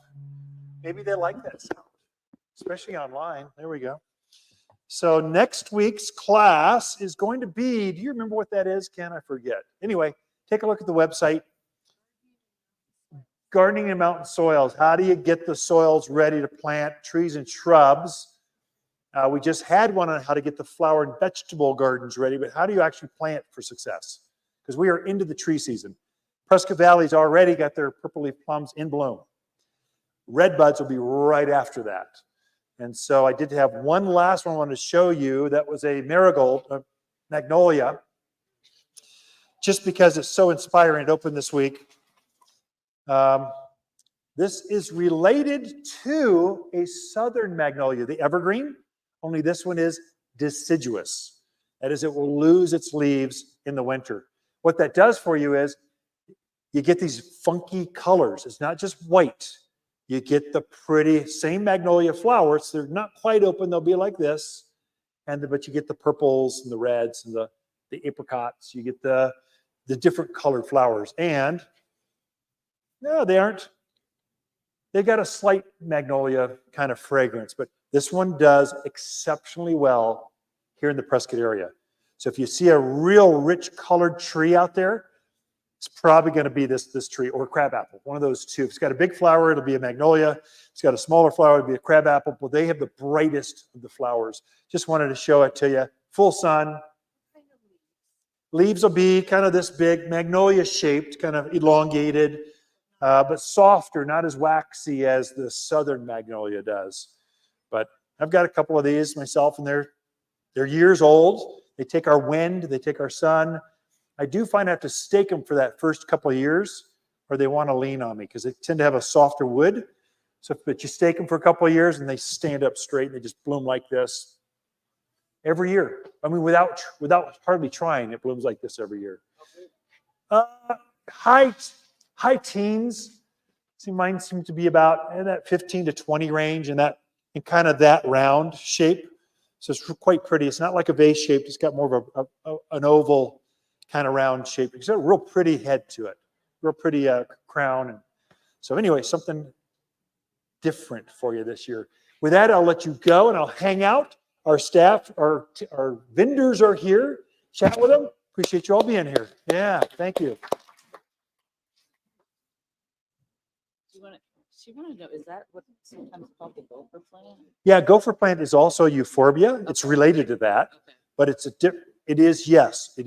Maybe they like that sound, especially online. There we go. So next week's class is going to be, do you remember what that is, Ken? I forget. Anyway, take a look at the website. Gardening in mountain soils. How do you get the soils ready to plant trees and shrubs? We just had one on how to get the flower and vegetable gardens ready, but how do you actually plant for success? Because we are into the tree season. Prescott Valley's already got their purple leaf plums in bloom. Red buds will be right after that. And so I did have one last one I wanted to show you. That was a marigold, a magnolia. Just because it's so inspiring, it opened this week. This is related to a southern magnolia, the evergreen, only this one is deciduous. That is, it will lose its leaves in the winter. What that does for you is you get these funky colors. It's not just white. You get the pretty, same magnolia flowers. They're not quite open. They'll be like this. But you get the purples and the reds and the apricots. You get the different colored flowers. And no, they aren't. They've got a slight magnolia kind of fragrance, but this one does exceptionally well here in the Prescott area. So if you see a real rich colored tree out there, it's probably going to be this tree or crabapple, one of those two. If it's got a big flower, it'll be a magnolia. If it's got a smaller flower, it'll be a crabapple. But they have the brightest of the flowers. Just wanted to show it to you. Full sun. Leaves will be kind of this big, magnolia shaped, kind of elongated, but softer, not as waxy as the southern magnolia does. But I've got a couple of these myself, and they're years old. They take our wind, they take our sun. I do find I have to stake them for that first couple of years, or they want to lean on me because they tend to have a softer wood. So, but you stake them for a couple of years, and they stand up straight, and they just bloom like this every year. I mean, without hardly trying, it blooms like this every year. High teens. See, mine seem to be about in that 15 to 20 range, and kind of that round shape. So it's quite pretty. It's not like a vase shaped. It's got more of an oval kind of round shape. It's got a real pretty head to it, real pretty crown. And so anyway, something different for you this year. With that, I'll let you go and I'll hang out. Our staff, our vendors are here. Chat with them. Appreciate you all being here. Yeah, thank you. She wanted to know, is that what sometimes called the gopher plant? Yeah, gopher plant is also euphorbia. It's Okay. related to that, Okay. but it is, yes, it